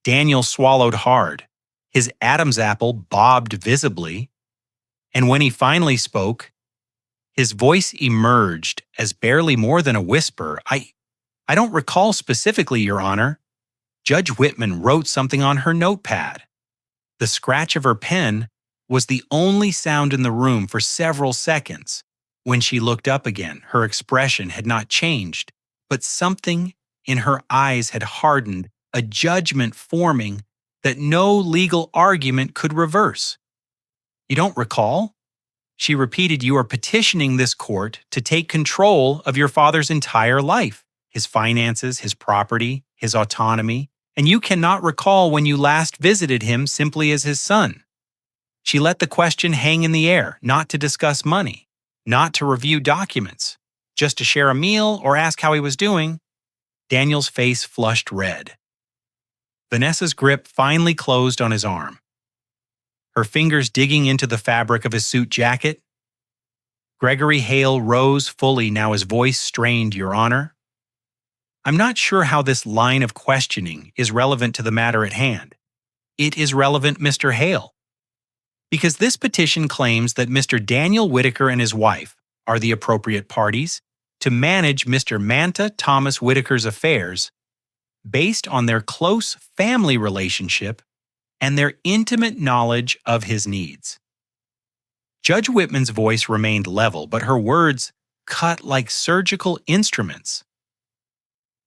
Daniel swallowed hard. His Adam's apple bobbed visibly. And when he finally spoke, his voice emerged as barely more than a whisper. I don't recall specifically, Your Honor." Judge Whitman wrote something on her notepad. The scratch of her pen was the only sound in the room for several seconds. When she looked up again, her expression had not changed, but something in her eyes had hardened, a judgment forming that no legal argument could reverse. "You don't recall?" She repeated, "You are petitioning this court to take control of your father's entire life, his finances, his property, his autonomy, and you cannot recall when you last visited him simply as his son." She let the question hang in the air, not to discuss money, not to review documents, just to share a meal or ask how he was doing. Daniel's face flushed red. Vanessa's grip finally closed on his arm, her fingers digging into the fabric of his suit jacket. Gregory Hale rose fully, now his voice strained. "Your Honor, I'm not sure how this line of questioning is relevant to the matter at hand." "It is relevant, Mr. Hale, because this petition claims that Mr. Daniel Whittaker and his wife are the appropriate parties to manage Mr. Manta Thomas Whittaker's affairs based on their close family relationship and their intimate knowledge of his needs." Judge Whitman's voice remained level, but her words cut like surgical instruments.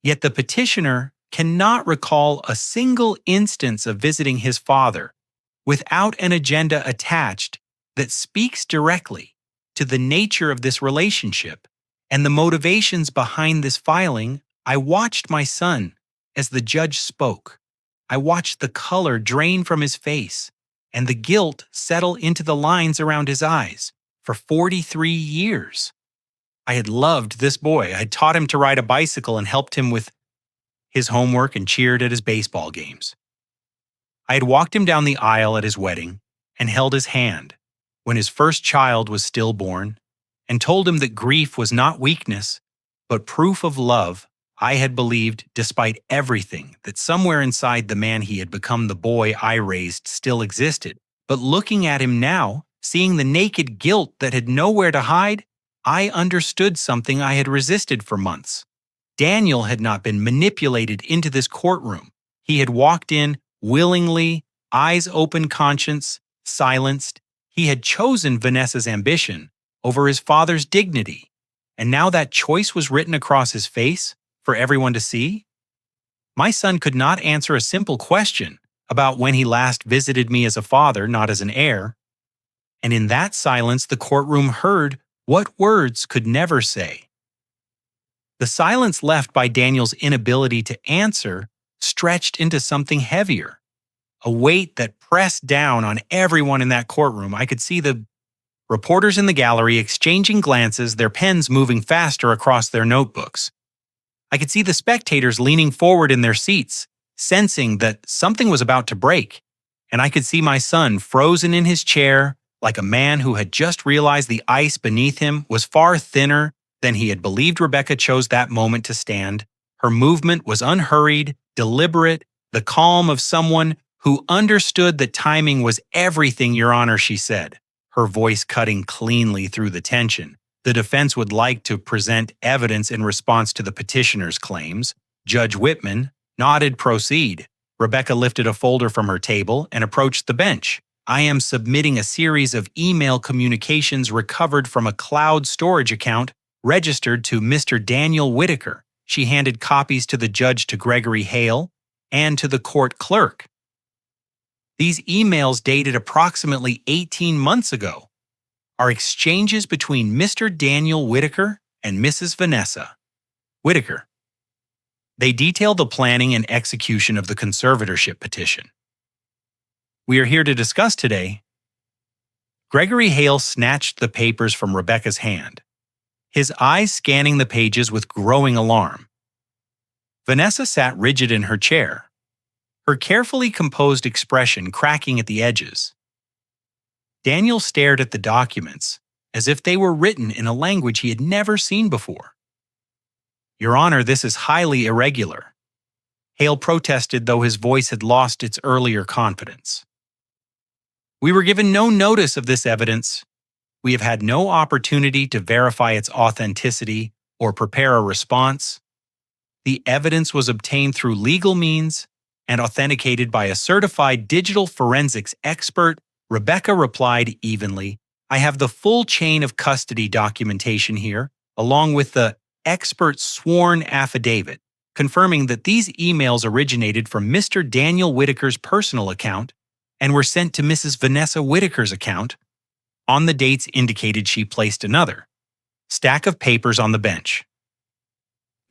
Yet the petitioner cannot recall a single instance of visiting his father without an agenda attached that speaks directly to the nature of this relationship and the motivations behind this filing. I watched my son as the judge spoke. I watched the color drain from his face and the guilt settle into the lines around his eyes. For 43 years, I had loved this boy. I had taught him to ride a bicycle and helped him with his homework and cheered at his baseball games. I had walked him down the aisle at his wedding and held his hand when his first child was stillborn and told him that grief was not weakness, but proof of love. I had believed, despite everything, that somewhere inside the man he had become, the boy I raised, still existed. But looking at him now, seeing the naked guilt that had nowhere to hide, I understood something I had resisted for months. Daniel had not been manipulated into this courtroom. He had walked in willingly, eyes open, conscience silenced. He had chosen Vanessa's ambition over his father's dignity. And now that choice was written across his face for everyone to see. My son could not answer a simple question about when he last visited me as a father, not as an heir. And in that silence, the courtroom heard what words could never say. The silence left by Daniel's inability to answer stretched into something heavier, a weight that pressed down on everyone in that courtroom. I could see the reporters in the gallery exchanging glances, their pens moving faster across their notebooks. I could see the spectators leaning forward in their seats, sensing that something was about to break. And I could see my son frozen in his chair, like a man who had just realized the ice beneath him was far thinner than he had believed. Rebecca chose that moment to stand. Her movement was unhurried, deliberate, the calm of someone who understood that timing was everything, Your Honor, she said, her voice cutting cleanly through the tension. The defense would like to present evidence in response to the petitioner's claims. Judge Whitman nodded. Proceed. Rebecca lifted a folder from her table and approached the bench. I am submitting a series of email communications recovered from a cloud storage account registered to Mr. Daniel Whittaker. She handed copies to the judge, to Gregory Hale, and to the court clerk. These emails, dated approximately 18 months ago, are exchanges between Mr. Daniel Whittaker and Mrs. Vanessa Whittaker. They detail the planning and execution of the conservatorship petition we are here to discuss today. Gregory Hale snatched the papers from Rebecca's hand, his eyes scanning the pages with growing alarm. Vanessa sat rigid in her chair, her carefully composed expression cracking at the edges. Daniel stared at the documents as if they were written in a language he had never seen before. Your Honor, this is highly irregular, Hale protested, though his voice had lost its earlier confidence. We were given no notice of this evidence. We have had no opportunity to verify its authenticity or prepare a response. The evidence was obtained through legal means and authenticated by a certified digital forensics expert. Rebecca replied evenly. I have the full chain of custody documentation here, along with the expert's sworn affidavit, confirming that these emails originated from Mr. Daniel Whittaker's personal account and were sent to Mrs. Vanessa Whittaker's account on the dates indicated. She placed another stack of papers on the bench.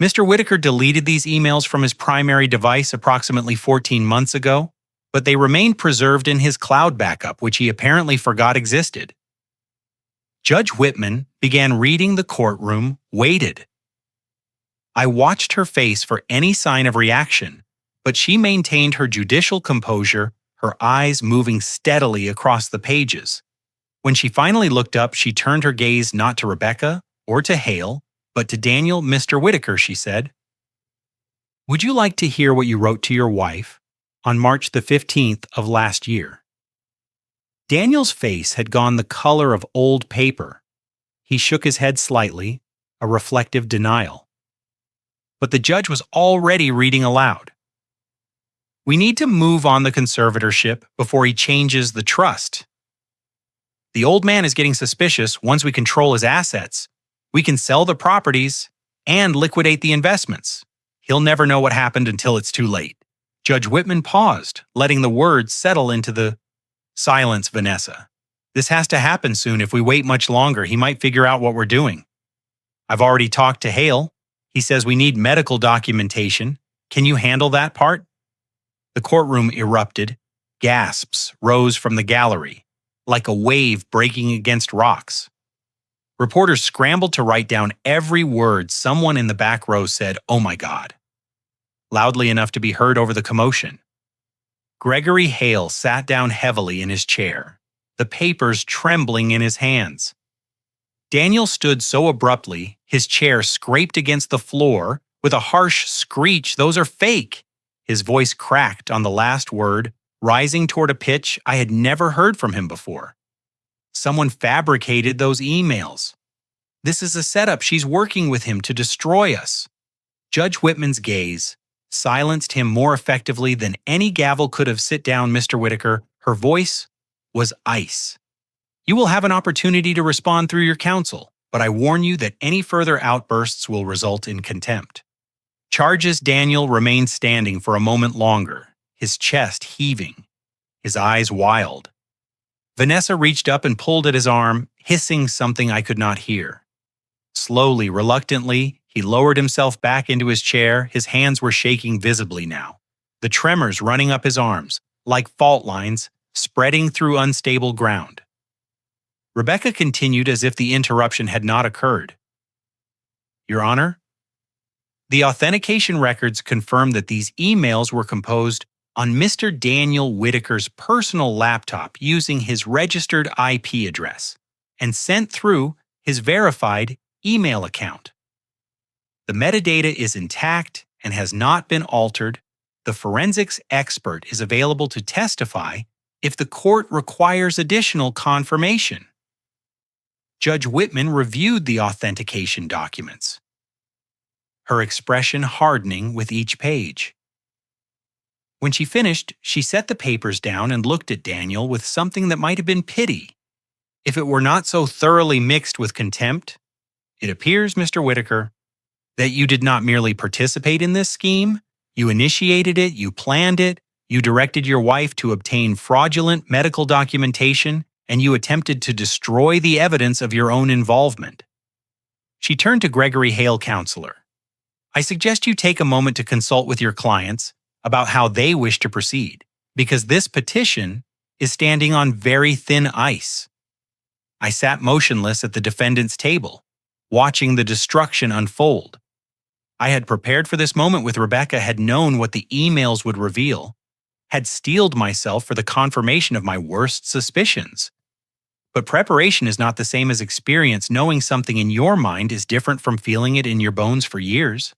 Mr. Whittaker deleted these emails from his primary device approximately 14 months ago, but they remained preserved in his cloud backup, which he apparently forgot existed. Judge Whitman began reading. The courtroom waited. I watched her face for any sign of reaction, but she maintained her judicial composure, her eyes moving steadily across the pages. When she finally looked up, she turned her gaze not to Rebecca or to Hale, but to Daniel. Mr. Whittaker, she said, would you like to hear what you wrote to your wife on March the 15th of last year? Daniel's face had gone the color of old paper. He shook his head slightly, a reflective denial. But the judge was already reading aloud. We need to move on the conservatorship before he changes the trust. The old man is getting suspicious. Once we control his assets, we can sell the properties and liquidate the investments. He'll never know what happened until it's too late. Judge Whitman paused, letting the words settle into the silence. Vanessa, this has to happen soon. If we wait much longer, he might figure out what we're doing. I've already talked to Hale. He says we need medical documentation. Can you handle that part? The courtroom erupted. Gasps rose from the gallery, like a wave breaking against rocks. Reporters scrambled to write down every word. Someone in the back row said, "Oh my God," loudly enough to be heard over the commotion. Gregory Hale sat down heavily in his chair, the papers trembling in his hands. Daniel stood so abruptly, his chair scraped against the floor with a harsh screech. Those are fake. His voice cracked on the last word, rising toward a pitch I had never heard from him before. Someone fabricated those emails. This is a setup. She's working with him to destroy us. Judge Whitman's gaze silenced him more effectively than any gavel could have. Sit down, Mr. Whittaker. Her voice was ice. You will have an opportunity to respond through your counsel, but I warn you that any further outbursts will result in contempt. Charges. Daniel remained standing for a moment longer, his chest heaving, his eyes wild. Vanessa reached up and pulled at his arm, hissing something I could not hear. Slowly, reluctantly, he lowered himself back into his chair. His hands were shaking visibly now, the tremors running up his arms, like fault lines, spreading through unstable ground. Rebecca continued as if the interruption had not occurred. Your Honor, the authentication records confirm that these emails were composed on Mr. Daniel Whittaker's personal laptop using his registered IP address and sent through his verified email account. The metadata is intact and has not been altered. The forensics expert is available to testify if the court requires additional confirmation. Judge Whitman reviewed the authentication documents, her expression hardening with each page. When she finished, she set the papers down and looked at Daniel with something that might have been pity, if it were not so thoroughly mixed with contempt. It appears, Mr. Whittaker, that you did not merely participate in this scheme, you initiated it, you planned it, you directed your wife to obtain fraudulent medical documentation, and you attempted to destroy the evidence of your own involvement. She turned to Gregory Hale, counselor. I suggest you take a moment to consult with your clients about how they wish to proceed, because this petition is standing on very thin ice. I sat motionless at the defendant's table, watching the destruction unfold. I had prepared for this moment with Rebecca, had known what the emails would reveal, had steeled myself for the confirmation of my worst suspicions. But preparation is not the same as experience. Knowing something in your mind is different from feeling it in your bones for years.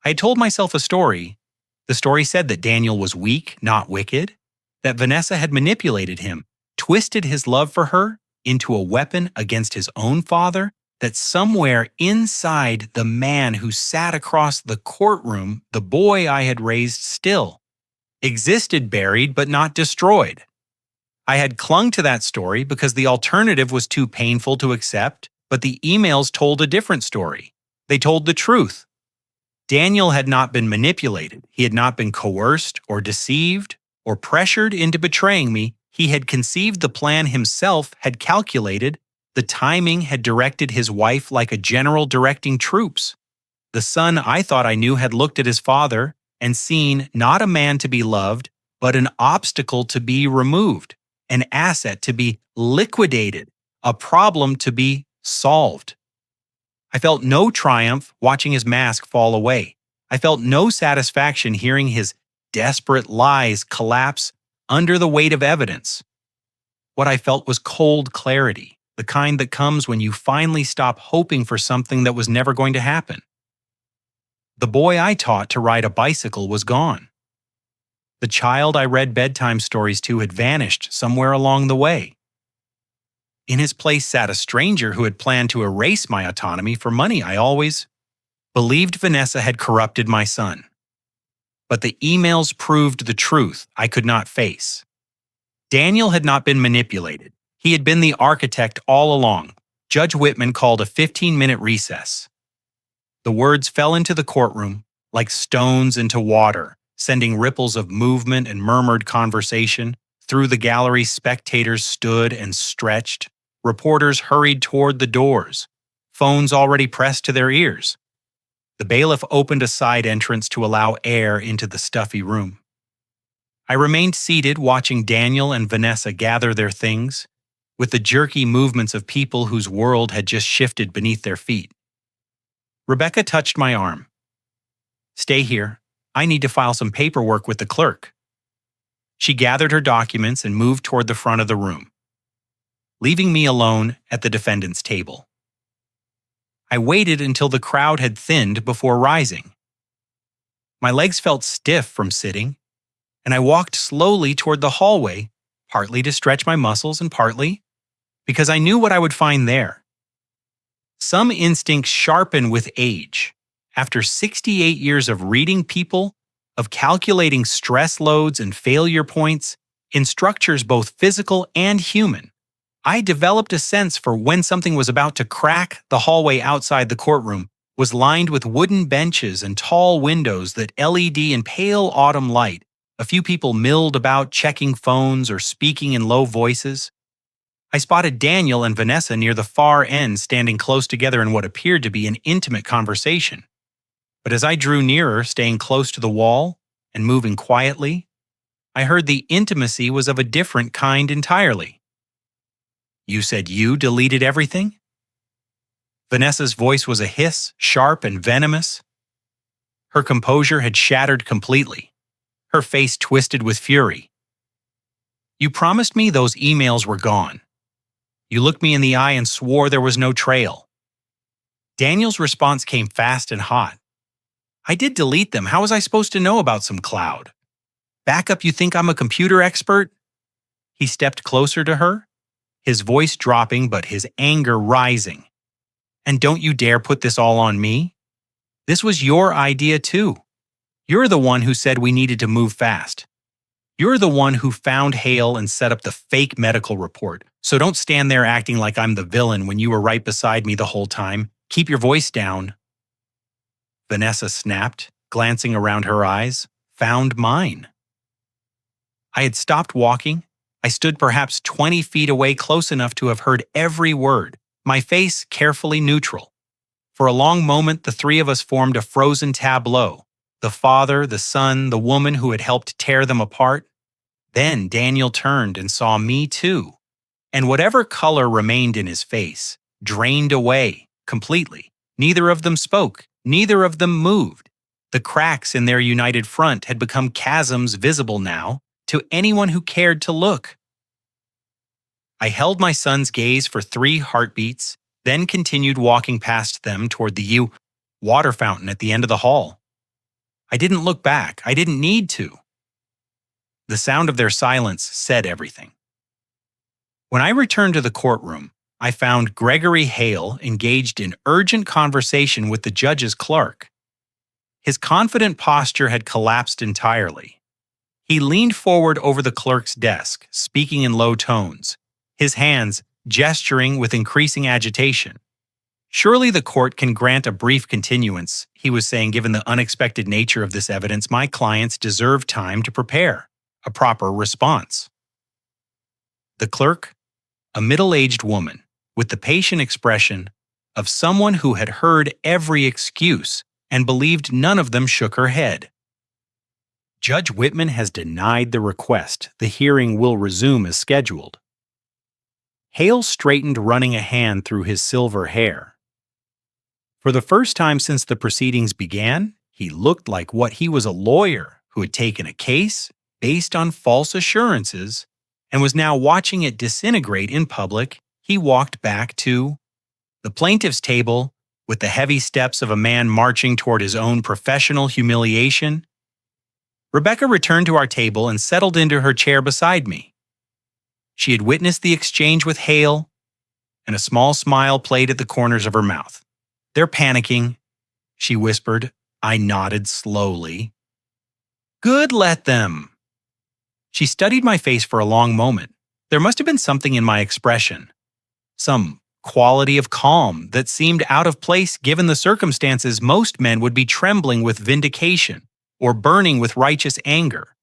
I had told myself a story. The story said that Daniel was weak, not wicked, that Vanessa had manipulated him, twisted his love for her into a weapon against his own father, that somewhere inside the man who sat across the courtroom, the boy I had raised still existed, buried but not destroyed. I had clung to that story because the alternative was too painful to accept, but the emails told a different story. They told the truth. Daniel had not been manipulated. He had not been coerced or deceived or pressured into betraying me. He had conceived the plan himself, had calculated. The timing had directed his wife like a general directing troops. The son I thought I knew had looked at his father and seen not a man to be loved, but an obstacle to be removed, an asset to be liquidated, a problem to be solved. I felt no triumph watching his mask fall away. I felt no satisfaction hearing his desperate lies collapse under the weight of evidence. What I felt was cold clarity, the kind that comes when you finally stop hoping for something that was never going to happen. The boy I taught to ride a bicycle was gone. The child I read bedtime stories to had vanished somewhere along the way. In his place sat a stranger who had planned to erase my autonomy for money. I always believed Vanessa had corrupted my son. But the emails proved the truth I could not face. Daniel had not been manipulated. He had been the architect all along. Judge Whitman called a 15-minute recess. The words fell into the courtroom like stones into water, sending ripples of movement and murmured conversation. Through the gallery, spectators stood and stretched. Reporters hurried toward the doors, phones already pressed to their ears. The bailiff opened a side entrance to allow air into the stuffy room. I remained seated, watching Daniel and Vanessa gather their things, with the jerky movements of people whose world had just shifted beneath their feet. Rebecca touched my arm. Stay here. I need to file some paperwork with the clerk. She gathered her documents and moved toward the front of the room, leaving me alone at the defendant's table. I waited until the crowd had thinned before rising. My legs felt stiff from sitting, and I walked slowly toward the hallway, partly to stretch my muscles and partly because I knew what I would find there. Some instincts sharpen with age. After 68 years of reading people, of calculating stress loads and failure points in structures both physical and human, I developed a sense for when something was about to crack. The hallway outside the courtroom was lined with wooden benches and tall windows that LED in pale autumn light A few people milled about checking phones or speaking in low voices. I spotted Daniel and Vanessa near the far end standing close together in what appeared to be an intimate conversation. But as I drew nearer, staying close to the wall and moving quietly, I heard the intimacy was of a different kind entirely. "You said you deleted everything?" Vanessa's voice was a hiss, sharp and venomous. Her composure had shattered completely, her face twisted with fury. "You promised me those emails were gone. You looked me in the eye and swore there was no trail." Daniel's response came fast and hot. "I did delete them. How was I supposed to know about some cloud? Backup, you think I'm a computer expert?" He stepped closer to her, his voice dropping but his anger rising. "And don't you dare put this all on me. This was your idea too. You're the one who said we needed to move fast. You're the one who found Hale and set up the fake medical report. So don't stand there acting like I'm the villain when you were right beside me the whole time. Keep your voice down." Vanessa snapped, glancing around her eyes, found mine. I had stopped walking. I stood perhaps 20 feet away, close enough to have heard every word, my face carefully neutral. For a long moment, the three of us formed a frozen tableau. The father, the son, the woman who had helped tear them apart. Then Daniel turned and saw me too. And whatever color remained in his face drained away completely. Neither of them spoke. Neither of them moved. The cracks in their united front had become chasms visible now to anyone who cared to look. I held my son's gaze for 3 heartbeats, then continued walking past them toward the water fountain at the end of the hall. I didn't look back. I didn't need to. The sound of their silence said everything. When I returned to the courtroom, I found Gregory Hale engaged in urgent conversation with the judge's clerk. His confident posture had collapsed entirely. He leaned forward over the clerk's desk, speaking in low tones, his hands gesturing with increasing agitation. "Surely the court can grant a brief continuance," he was saying. "Given the unexpected nature of this evidence, my clients deserve time to prepare a proper response." The clerk, a middle-aged woman, with the patient expression of someone who had heard every excuse and believed none of them, shook her head. "Judge Whitman has denied the request. The hearing will resume as scheduled." Hale straightened, running a hand through his silver hair. For the first time since the proceedings began, he looked like what he was, a lawyer who had taken a case based on false assurances and was now watching it disintegrate in public. He walked back to the plaintiff's table with the heavy steps of a man marching toward his own professional humiliation. Rebecca returned to our table and settled into her chair beside me. She had witnessed the exchange with Hale, and a small smile played at the corners of her mouth. "They're panicking," she whispered. I nodded slowly. "Good, let them." She studied my face for a long moment. There must have been something in my expression, some quality of calm that seemed out of place given the circumstances. Most men would be trembling with vindication or burning with righteous anger.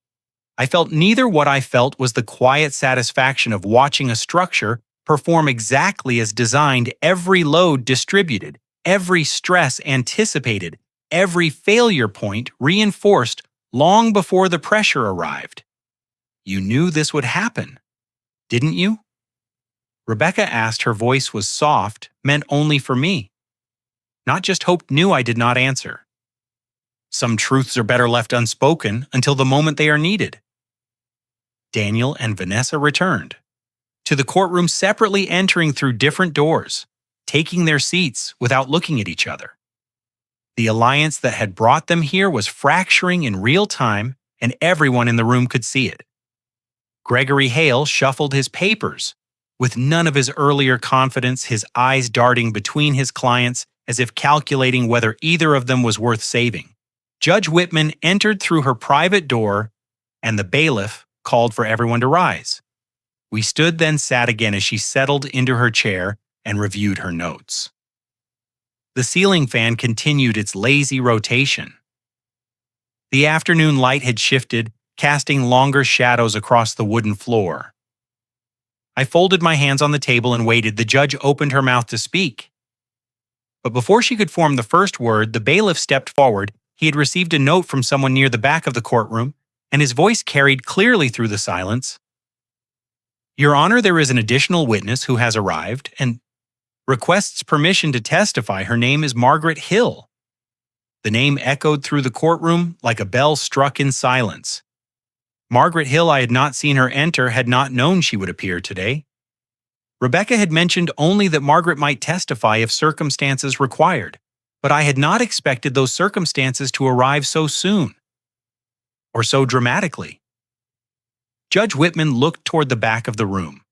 I felt neither. What I felt was the quiet satisfaction of watching a structure perform exactly as designed, every load distributed, every stress anticipated, every failure point reinforced long before the pressure arrived. "You knew this would happen, didn't you?" Rebecca asked. Her voice was soft, meant only for me. "Not just hoped, knew." I did not answer. Some truths are better left unspoken until the moment they are needed. Daniel and Vanessa returned to the courtroom separately, entering through different doors, taking their seats without looking at each other. The alliance that had brought them here was fracturing in real time, and everyone in the room could see it. Gregory Hale shuffled his papers with none of his earlier confidence, his eyes darting between his clients as if calculating whether either of them was worth saving. Judge Whitman entered through her private door, and the bailiff called for everyone to rise. We stood, then sat again as she settled into her chair and reviewed her notes. The ceiling fan continued its lazy rotation. The afternoon light had shifted, casting longer shadows across the wooden floor. I folded my hands on the table and waited. The judge opened her mouth to speak. But before she could form the first word, the bailiff stepped forward. He had received a note from someone near the back of the courtroom, and his voice carried clearly through the silence. "Your Honor, there is an additional witness who has arrived and requests permission to testify. Her name is Margaret Hill." The name echoed through the courtroom like a bell struck in silence. Margaret Hill, I had not seen her enter, had not known she would appear today. Rebecca had mentioned only that Margaret might testify if circumstances required, but I had not expected those circumstances to arrive so soon, or so dramatically. Judge Whitman looked toward the back of the room.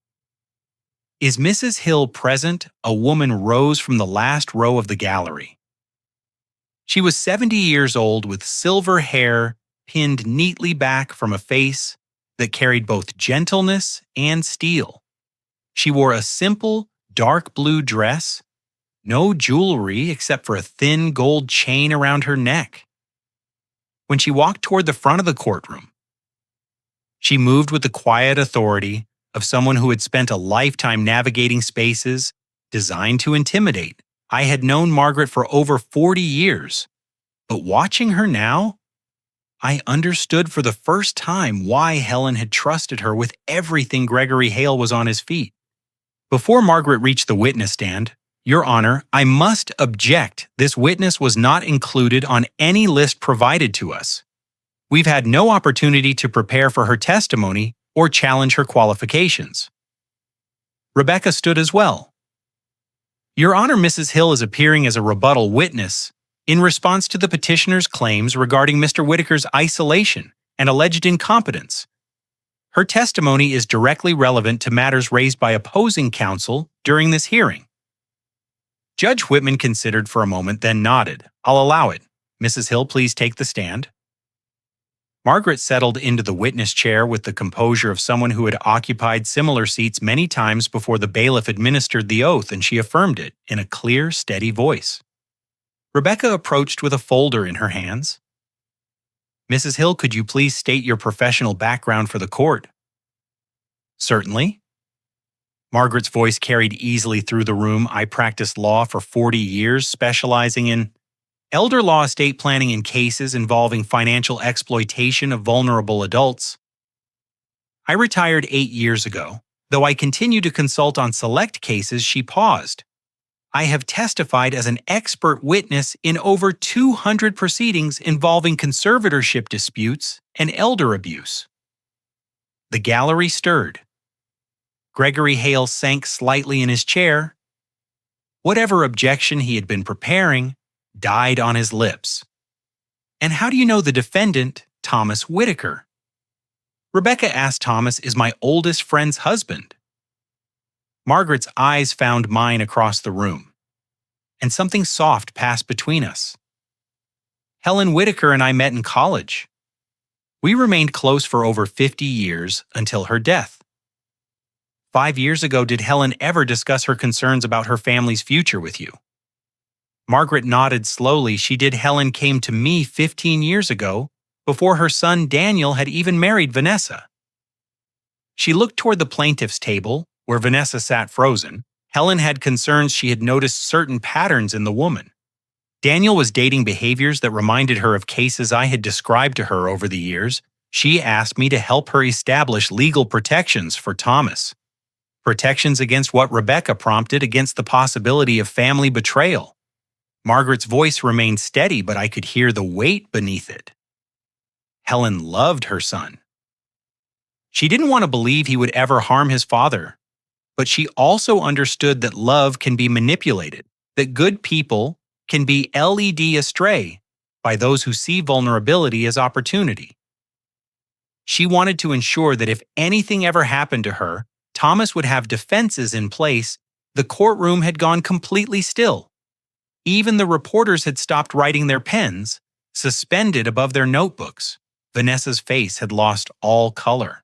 "Is Mrs. Hill present?" A woman rose from the last row of the gallery. She was 70 years old with silver hair pinned neatly back from a face that carried both gentleness and steel. She wore a simple, dark blue dress, no jewelry except for a thin gold chain around her neck. When she walked toward the front of the courtroom, she moved with the quiet authority of someone who had spent a lifetime navigating spaces designed to intimidate. I had known Margaret for over 40 years, but watching her now, I understood for the first time why Helen had trusted her with everything. Gregory Hale was on his feet. Before Margaret reached the witness stand, "Your Honor, I must object. This witness was not included on any list provided to us. We've had no opportunity to prepare for her testimony or challenge her qualifications." Rebecca stood as well. "Your Honor, Mrs. Hill is appearing as a rebuttal witness in response to the petitioner's claims regarding Mr. Whittaker's isolation and alleged incompetence. Her testimony is directly relevant to matters raised by opposing counsel during this hearing." Judge Whitman considered for a moment, then nodded. "I'll allow it. Mrs. Hill, please take the stand." Margaret settled into the witness chair with the composure of someone who had occupied similar seats many times before the bailiff administered the oath, and she affirmed it in a clear, steady voice. Rebecca approached with a folder in her hands. "Mrs. Hill, could you please state your professional background for the court?" "Certainly." Margaret's voice carried easily through the room. "I practiced law for 40 years, specializing in elder law estate planning in cases involving financial exploitation of vulnerable adults. I retired 8 years ago, though I continue to consult on select cases." She paused. "I have testified as an expert witness in over 200 proceedings involving conservatorship disputes and elder abuse." The gallery stirred. Gregory Hale sank slightly in his chair. Whatever objection he had been preparing died on his lips. "And how do you know the defendant, Thomas Whittaker?" Rebecca asked. "Thomas is my oldest friend's husband." Margaret's eyes found mine across the room, and something soft passed between us. "Helen Whittaker and I met in college. We remained close for over 50 years until her death." 5 years ago, did Helen ever discuss her concerns about her family's future with you?" Margaret nodded slowly. "She did. Helen came to me 15 years ago, before her son Daniel had even married Vanessa." She looked toward the plaintiff's table, where Vanessa sat frozen. Helen had concerns. She had noticed certain patterns in the woman. Daniel was dating behaviors that reminded her of cases I had described to her over the years. She asked me to help her establish legal protections for Thomas. Protections against what Rebecca prompted, against the possibility of family betrayal. Margaret's voice remained steady, but I could hear the weight beneath it. Helen loved her son. She didn't want to believe he would ever harm his father, but she also understood that love can be manipulated, that good people can be led astray by those who see vulnerability as opportunity. She wanted to ensure that if anything ever happened to her, Thomas would have defenses in place. The courtroom had gone completely still. Even the reporters had stopped writing their pens, suspended above their notebooks. Vanessa's face had lost all color.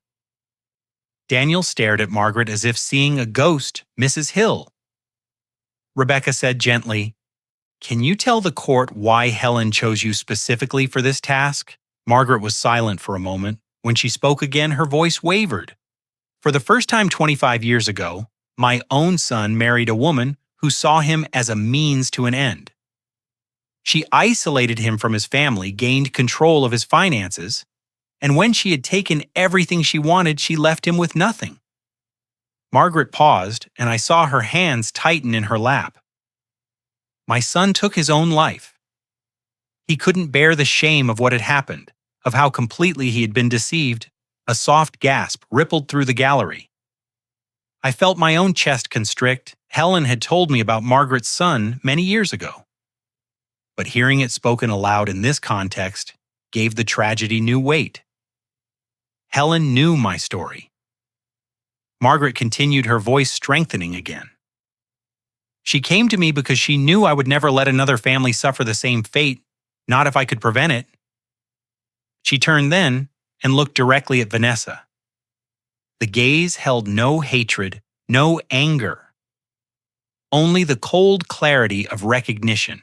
Daniel stared at Margaret as if seeing a ghost. "Mrs. Hill." Rebecca said gently, "Can you tell the court why Helen chose you specifically for this task?" Margaret was silent for a moment. When she spoke again, her voice wavered. For the first time 25 years ago, my own son married a woman who saw him as a means to an end. She isolated him from his family, gained control of his finances, and when she had taken everything she wanted, she left him with nothing. Margaret paused, and I saw her hands tighten in her lap. My son took his own life. He couldn't bear the shame of what had happened, of how completely he had been deceived. A soft gasp rippled through the gallery. I felt my own chest constrict. Helen had told me about Margaret's son many years ago. But hearing it spoken aloud in this context gave the tragedy new weight. Helen knew my story. Margaret continued, her voice strengthening again. She came to me because she knew I would never let another family suffer the same fate, not if I could prevent it. She turned then and looked directly at Vanessa. The gaze held no hatred, no anger, only the cold clarity of recognition.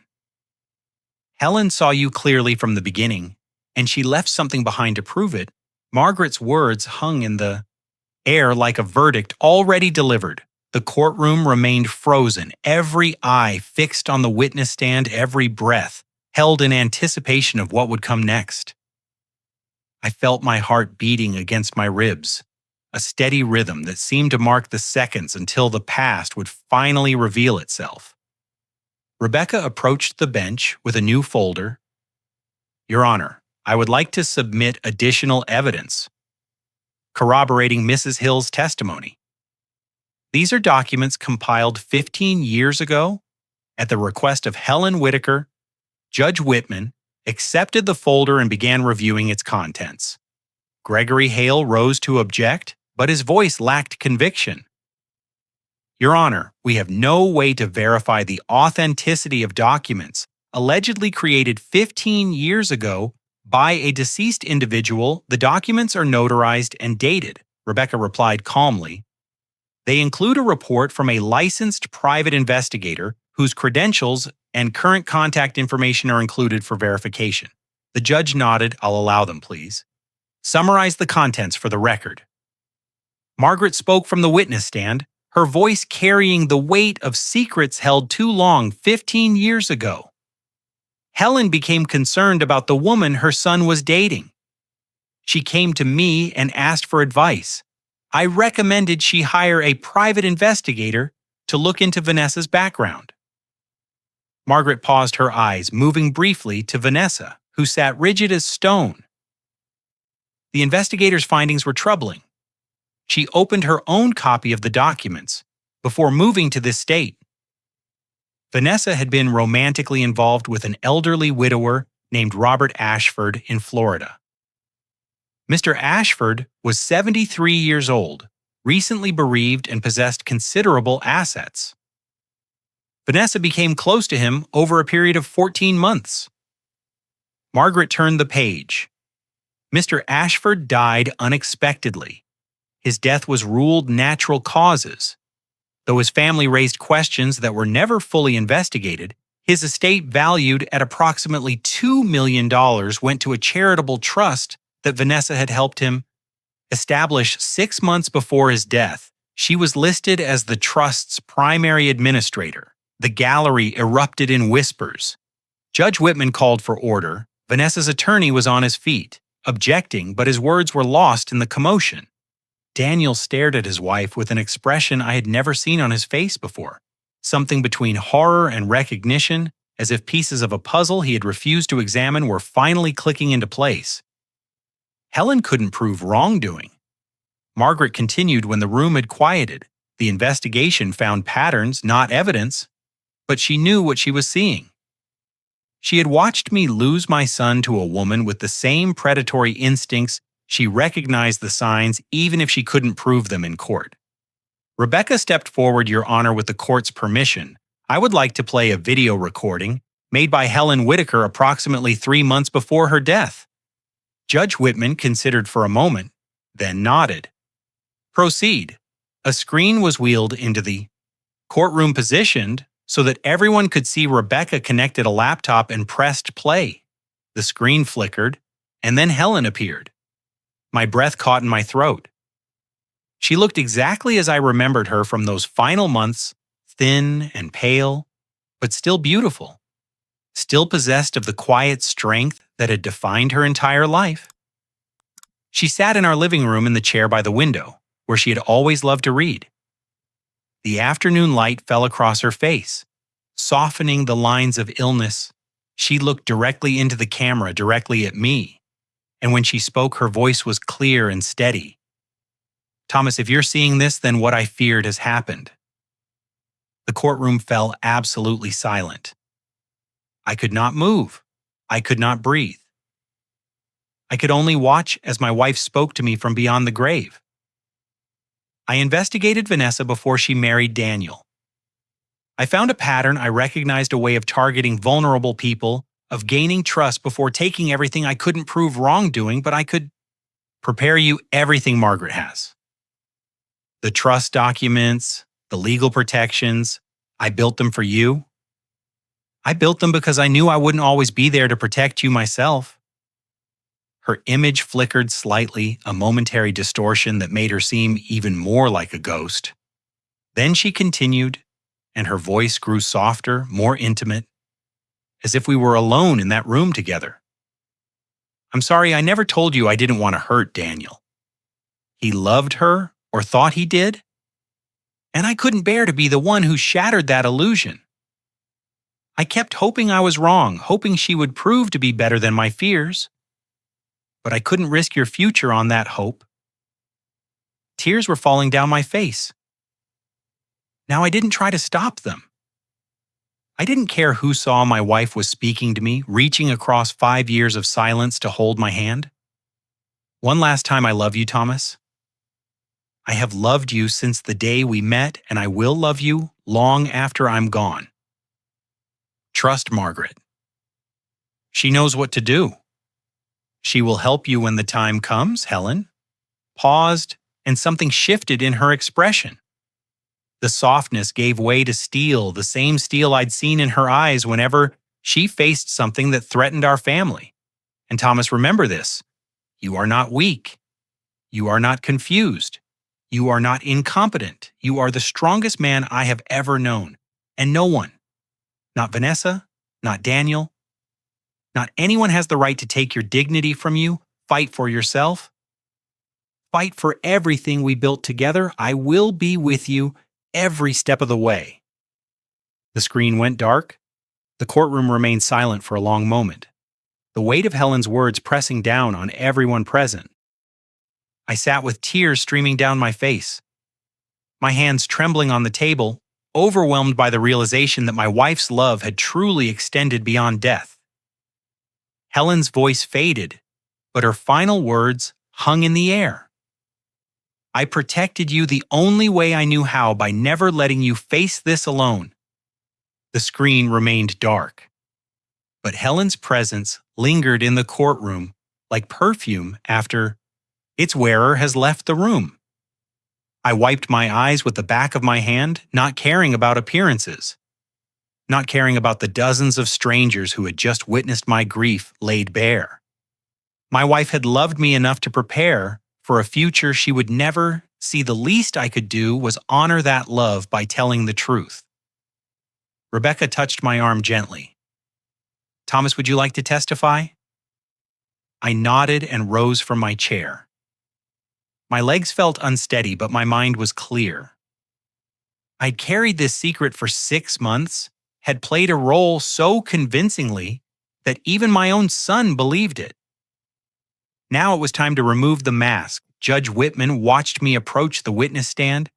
Helen saw you clearly from the beginning, and she left something behind to prove it. Margaret's words hung in the air like a verdict already delivered. The courtroom remained frozen, every eye fixed on the witness stand, every breath held in anticipation of what would come next. I felt my heart beating against my ribs, a steady rhythm that seemed to mark the seconds until the past would finally reveal itself. Rebecca approached the bench with a new folder. Your Honor, I would like to submit additional evidence corroborating Mrs. Hill's testimony. These are documents compiled 15 years ago at the request of Helen Whittaker. Judge Whitman accepted the folder and began reviewing its contents. Gregory Hale rose to object, but his voice lacked conviction. Your Honor, we have no way to verify the authenticity of documents allegedly created 15 years ago by a deceased individual. The documents are notarized and dated, Rebecca replied calmly. They include a report from a licensed private investigator whose credentials and current contact information are included for verification. The judge nodded. I'll allow them, please. Summarize the contents for the record. Margaret spoke from the witness stand, her voice carrying the weight of secrets held too long 15 years ago. Helen became concerned about the woman her son was dating. She came to me and asked for advice. I recommended she hire a private investigator to look into Vanessa's background. Margaret paused, her eyes moving briefly to Vanessa, who sat rigid as stone. The investigator's findings were troubling. She opened her own copy of the documents before moving to this state. Vanessa had been romantically involved with an elderly widower named Robert Ashford in Florida. Mr. Ashford was 73 years old, recently bereaved, and possessed considerable assets. Vanessa became close to him over a period of 14 months. Margaret turned the page. Mr. Ashford died unexpectedly. His death was ruled natural causes. Though his family raised questions that were never fully investigated, his estate, valued at approximately $2 million, went to a charitable trust that Vanessa had helped him establish 6 months before his death. She was listed as the trust's primary administrator. The gallery erupted in whispers. Judge Whitman called for order. Vanessa's attorney was on his feet, objecting, but his words were lost in the commotion. Daniel stared at his wife with an expression I had never seen on his face before, something between horror and recognition, as if pieces of a puzzle he had refused to examine were finally clicking into place. Helen couldn't prove wrongdoing. Margaret continued when the room had quieted. The investigation found patterns, not evidence, but she knew what she was seeing. She had watched me lose my son to a woman with the same predatory instincts. She recognized the signs even if she couldn't prove them in court. Rebecca stepped forward. Your Honor, with the court's permission, I would like to play a video recording made by Helen Whittaker approximately 3 months before her death. Judge Whitman considered for a moment, then nodded. Proceed. A screen was wheeled into the courtroom, positioned so that everyone could see. Rebecca connected a laptop and pressed play. The screen flickered, and then Helen appeared. My breath caught in my throat. She looked exactly as I remembered her from those final months, thin and pale, but still beautiful, still possessed of the quiet strength that had defined her entire life. She sat in our living room in the chair by the window, where she had always loved to read. The afternoon light fell across her face, softening the lines of illness. She looked directly into the camera, directly at me, and when she spoke, her voice was clear and steady. Thomas, if you're seeing this, then what I feared has happened. The courtroom fell absolutely silent. I could not move. I could not breathe. I could only watch as my wife spoke to me from beyond the grave. I investigated Vanessa before she married Daniel. I found a pattern. I recognized a way of targeting vulnerable people, of gaining trust before taking everything I couldn't prove wrongdoing, but I could prepare you everything Margaret has. The trust documents, the legal protections, I built them for you. I built them because I knew I wouldn't always be there to protect you myself. Her image flickered slightly, a momentary distortion that made her seem even more like a ghost. Then she continued, and her voice grew softer, more intimate, as if we were alone in that room together. I'm sorry, I never told you I didn't want to hurt Daniel. He loved her, or thought he did, and I couldn't bear to be the one who shattered that illusion. I kept hoping I was wrong, hoping she would prove to be better than my fears. But I couldn't risk your future on that hope. Tears were falling down my face. Now I didn't try to stop them. I didn't care who saw my wife was speaking to me, reaching across 5 years of silence to hold my hand. One last time, I love you, Thomas. I have loved you since the day we met, and I will love you long after I'm gone. Trust Margaret. She knows what to do. She will help you when the time comes, Helen. Paused, and something shifted in her expression. The softness gave way to steel, the same steel I'd seen in her eyes whenever she faced something that threatened our family. And Thomas, remember this. You are not weak. You are not confused. You are not incompetent. You are the strongest man I have ever known. And no one, not Vanessa, not Daniel, not anyone has the right to take your dignity from you. Fight for yourself. Fight for everything we built together. I will be with you every step of the way. The screen went dark. The courtroom remained silent for a long moment, the weight of Helen's words pressing down on everyone present. I sat with tears streaming down my face, my hands trembling on the table, overwhelmed by the realization that my wife's love had truly extended beyond death. Helen's voice faded, but her final words hung in the air. I protected you the only way I knew how, by never letting you face this alone. The screen remained dark, but Helen's presence lingered in the courtroom like perfume after its wearer has left the room. I wiped my eyes with the back of my hand, not caring about appearances, not caring about the dozens of strangers who had just witnessed my grief laid bare. My wife had loved me enough to prepare for a future she would never see. The least I could do was honor that love by telling the truth. Rebecca touched my arm gently. Thomas, would you like to testify? I nodded and rose from my chair. My legs felt unsteady, but my mind was clear. I'd carried this secret for 6 months, had played a role so convincingly that even my own son believed it. Now it was time to remove the mask. Judge Whitman watched me approach the witness stand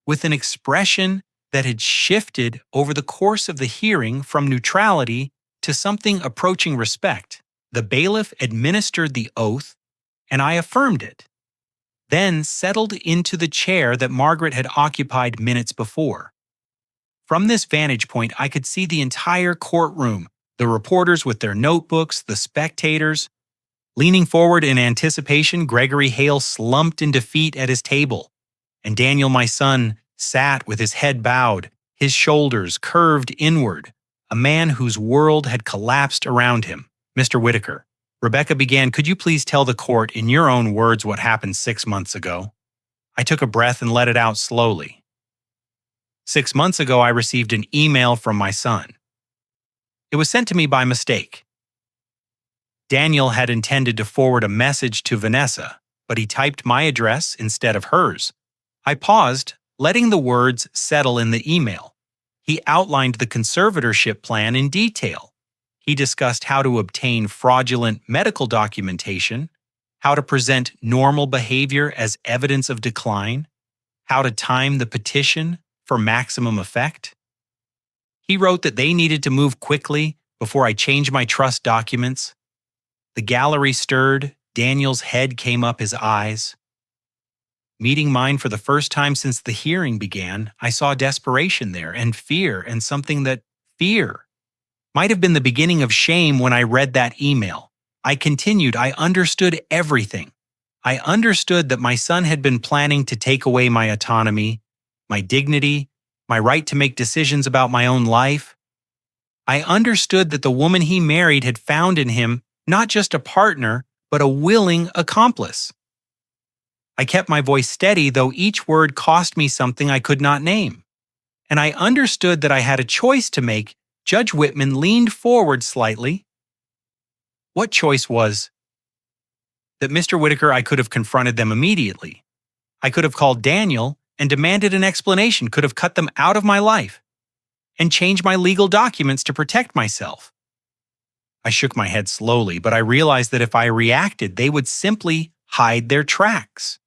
with an expression that had shifted over the course of the hearing from neutrality to something approaching respect. The bailiff administered the oath, and I affirmed it, then settled into the chair that Margaret had occupied minutes before. From this vantage point, I could see the entire courtroom, the reporters with their notebooks, the spectators. Leaning forward in anticipation, Gregory Hale slumped in defeat at his table, and Daniel, my son, sat with his head bowed, his shoulders curved inward, a man whose world had collapsed around him. Mr. Whittaker, Rebecca began, "Could you please tell the court in your own words what happened 6 months ago?" I took a breath and let it out slowly. 6 months ago, I received an email from my son. It was sent to me by mistake. Daniel had intended to forward a message to Vanessa, but he typed my address instead of hers. I paused, letting the words settle in the email. He outlined the conservatorship plan in detail. He discussed how to obtain fraudulent medical documentation, how to present normal behavior as evidence of decline, how to time the petition for maximum effect. He wrote that they needed to move quickly before I changed my trust documents. The gallery stirred, Daniel's head came up his eyes. Meeting mine for the first time since the hearing began, I saw desperation there and something that fear might have been the beginning of shame when I read that email. I continued, I understood everything. I understood that my son had been planning to take away my autonomy, my dignity, my right to make decisions about my own life. I understood that the woman he married had found in him not just a partner, but a willing accomplice. I kept my voice steady, though each word cost me something I could not name. And I understood that I had a choice to make. Judge Whitman leaned forward slightly. What choice was? That Mr. Whittaker, I could have confronted them immediately. I could have called Daniel and demanded an explanation, could have cut them out of my life, and changed my legal documents to protect myself. I shook my head slowly, but I realized that if I reacted, they would simply hide their tracks.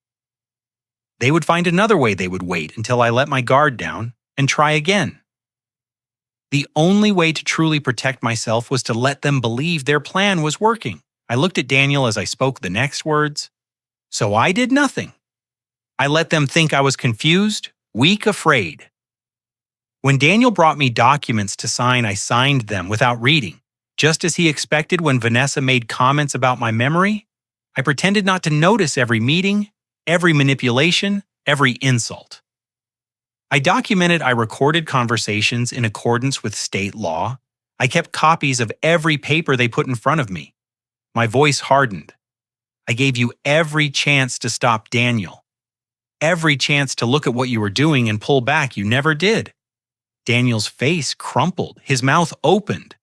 They would find another way. They would wait until I let my guard down and try again. The only way to truly protect myself was to let them believe their plan was working. I looked at Daniel as I spoke the next words. So I did nothing. I let them think I was confused, weak, afraid. When Daniel brought me documents to sign, I signed them without reading. Just as he expected when Vanessa made comments about my memory, I pretended not to notice every meeting, every manipulation, every insult. I recorded conversations in accordance with state law. I kept copies of every paper they put in front of me. My voice hardened. I gave you every chance to stop Daniel. Every chance to look at what you were doing and pull back. You never did. Daniel's face crumpled, his mouth opened,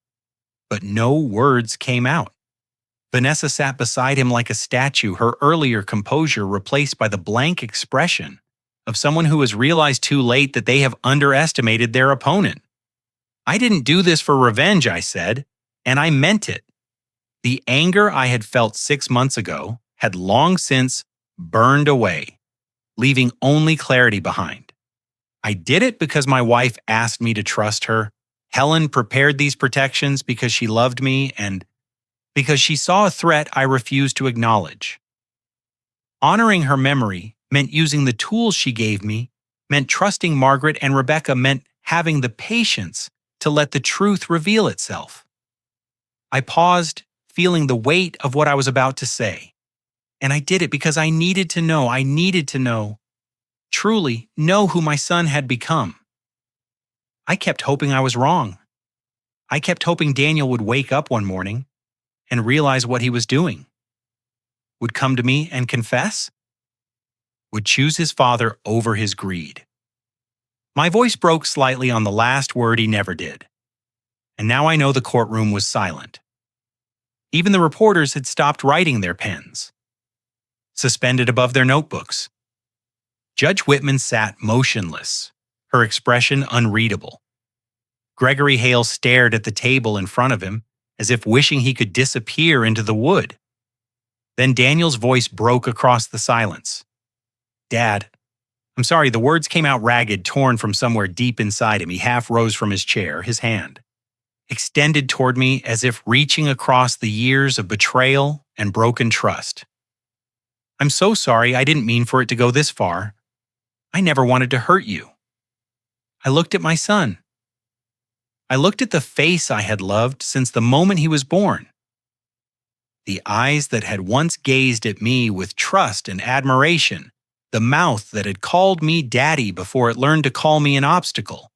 but no words came out. Vanessa sat beside him like a statue, her earlier composure replaced by the blank expression of someone who has realized too late that they have underestimated their opponent. I didn't do this for revenge, I said, and I meant it. The anger I had felt 6 months ago had long since burned away, leaving only clarity behind. I did it because my wife asked me to trust her. Helen prepared these protections because she loved me and because she saw a threat I refused to acknowledge. Honoring her memory meant using the tools she gave me, meant trusting Margaret and Rebecca, meant having the patience to let the truth reveal itself. I paused, feeling the weight of what I was about to say. And I did it because I needed to know, truly know who my son had become. I kept hoping I was wrong. I kept hoping Daniel would wake up one morning and realize what he was doing. Would come to me and confess. Would choose his father over his greed. My voice broke slightly on the last word. He never did. And now I know the courtroom was silent. Even the reporters had stopped writing their pens, suspended above their notebooks. Judge Whitman sat motionless, her expression unreadable. Gregory Hale stared at the table in front of him as if wishing he could disappear into the wood. Then Daniel's voice broke across the silence. "Dad, I'm sorry," the words came out ragged, torn from somewhere deep inside him. He half rose from his chair, his hand extended toward me as if reaching across the years of betrayal and broken trust. "I'm so sorry. I didn't mean for it to go this far. I never wanted to hurt you." I looked at my son. I looked at the face I had loved since the moment he was born. The eyes that had once gazed at me with trust and admiration. The mouth that had called me daddy before it learned to call me an obstacle.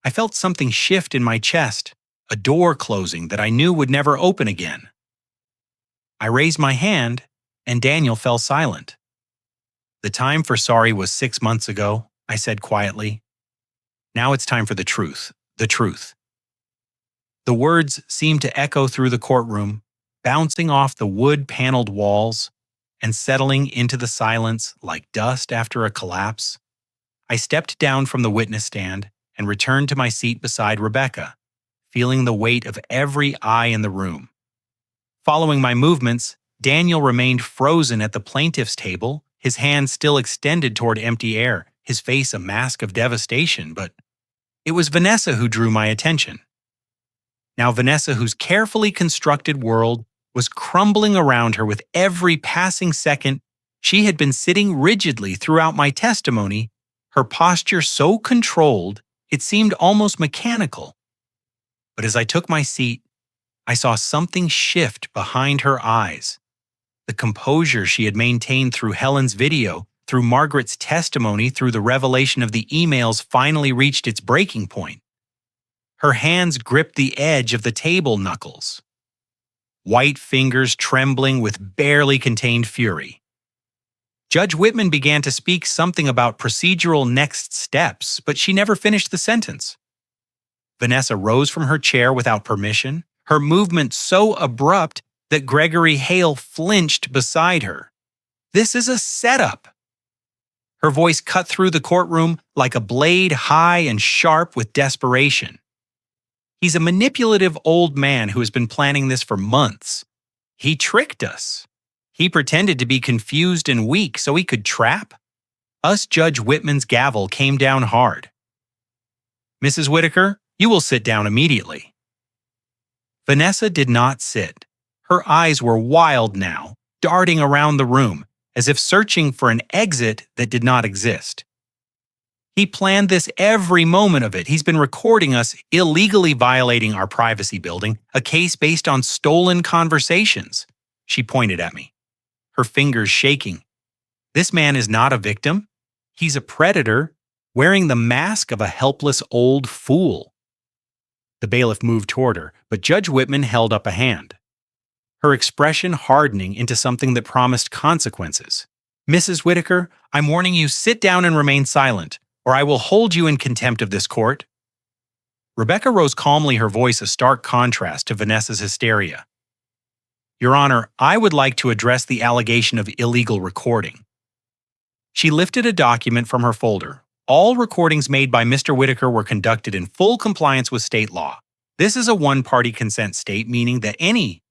I felt something shift in my chest, a door closing that I knew would never open again. I raised my hand, and Daniel fell silent. "The time for sorry was 6 months ago," I said quietly. "Now it's time for the truth. The truth." The words seemed to echo through the courtroom, bouncing off the wood-paneled walls and settling into the silence like dust after a collapse. I stepped down from the witness stand and returned to my seat beside Rebecca, feeling the weight of every eye in the room. Following my movements, Daniel remained frozen at the plaintiff's table, his hands still extended toward empty air, his face a mask of devastation, but it was Vanessa who drew my attention. Now Vanessa, whose carefully constructed world was crumbling around her with every passing second, she had been sitting rigidly throughout my testimony, her posture so controlled it seemed almost mechanical. But as I took my seat, I saw something shift behind her eyes. The composure she had maintained through Helen's video, through Margaret's testimony, through the revelation of the emails finally reached its breaking point. Her hands gripped the edge of the table knuckles, white fingers trembling with barely contained fury. Judge Whitman began to speak something about procedural next steps, but she never finished the sentence. Vanessa rose from her chair without permission, her movement so abrupt that Gregory Hale flinched beside her. "This is a setup." Her voice cut through the courtroom like a blade, high and sharp with desperation. "He's a manipulative old man who has been planning this for months. He tricked us. He pretended to be confused and weak so he could trap us." Judge Whitman's gavel came down hard. "Mrs. Whittaker, you will sit down immediately." Vanessa did not sit. Her eyes were wild now, darting around the room, as if searching for an exit that did not exist. "He planned this every moment of it. He's been recording us illegally violating our privacy building, a case based on stolen conversations." She pointed at me, her fingers shaking. "This man is not a victim. He's a predator, wearing the mask of a helpless old fool." The bailiff moved toward her, but Judge Whitman held up a hand, her expression hardening into something that promised consequences. "Mrs. Whittaker, I'm warning you, sit down and remain silent, or I will hold you in contempt of this court." Rebecca rose calmly, her voice a stark contrast to Vanessa's hysteria. "Your Honor, I would like to address the allegation of illegal recording." She lifted a document from her folder. "All recordings made by Mr. Whittaker were conducted in full compliance with state law. This is a one-party consent state, meaning that any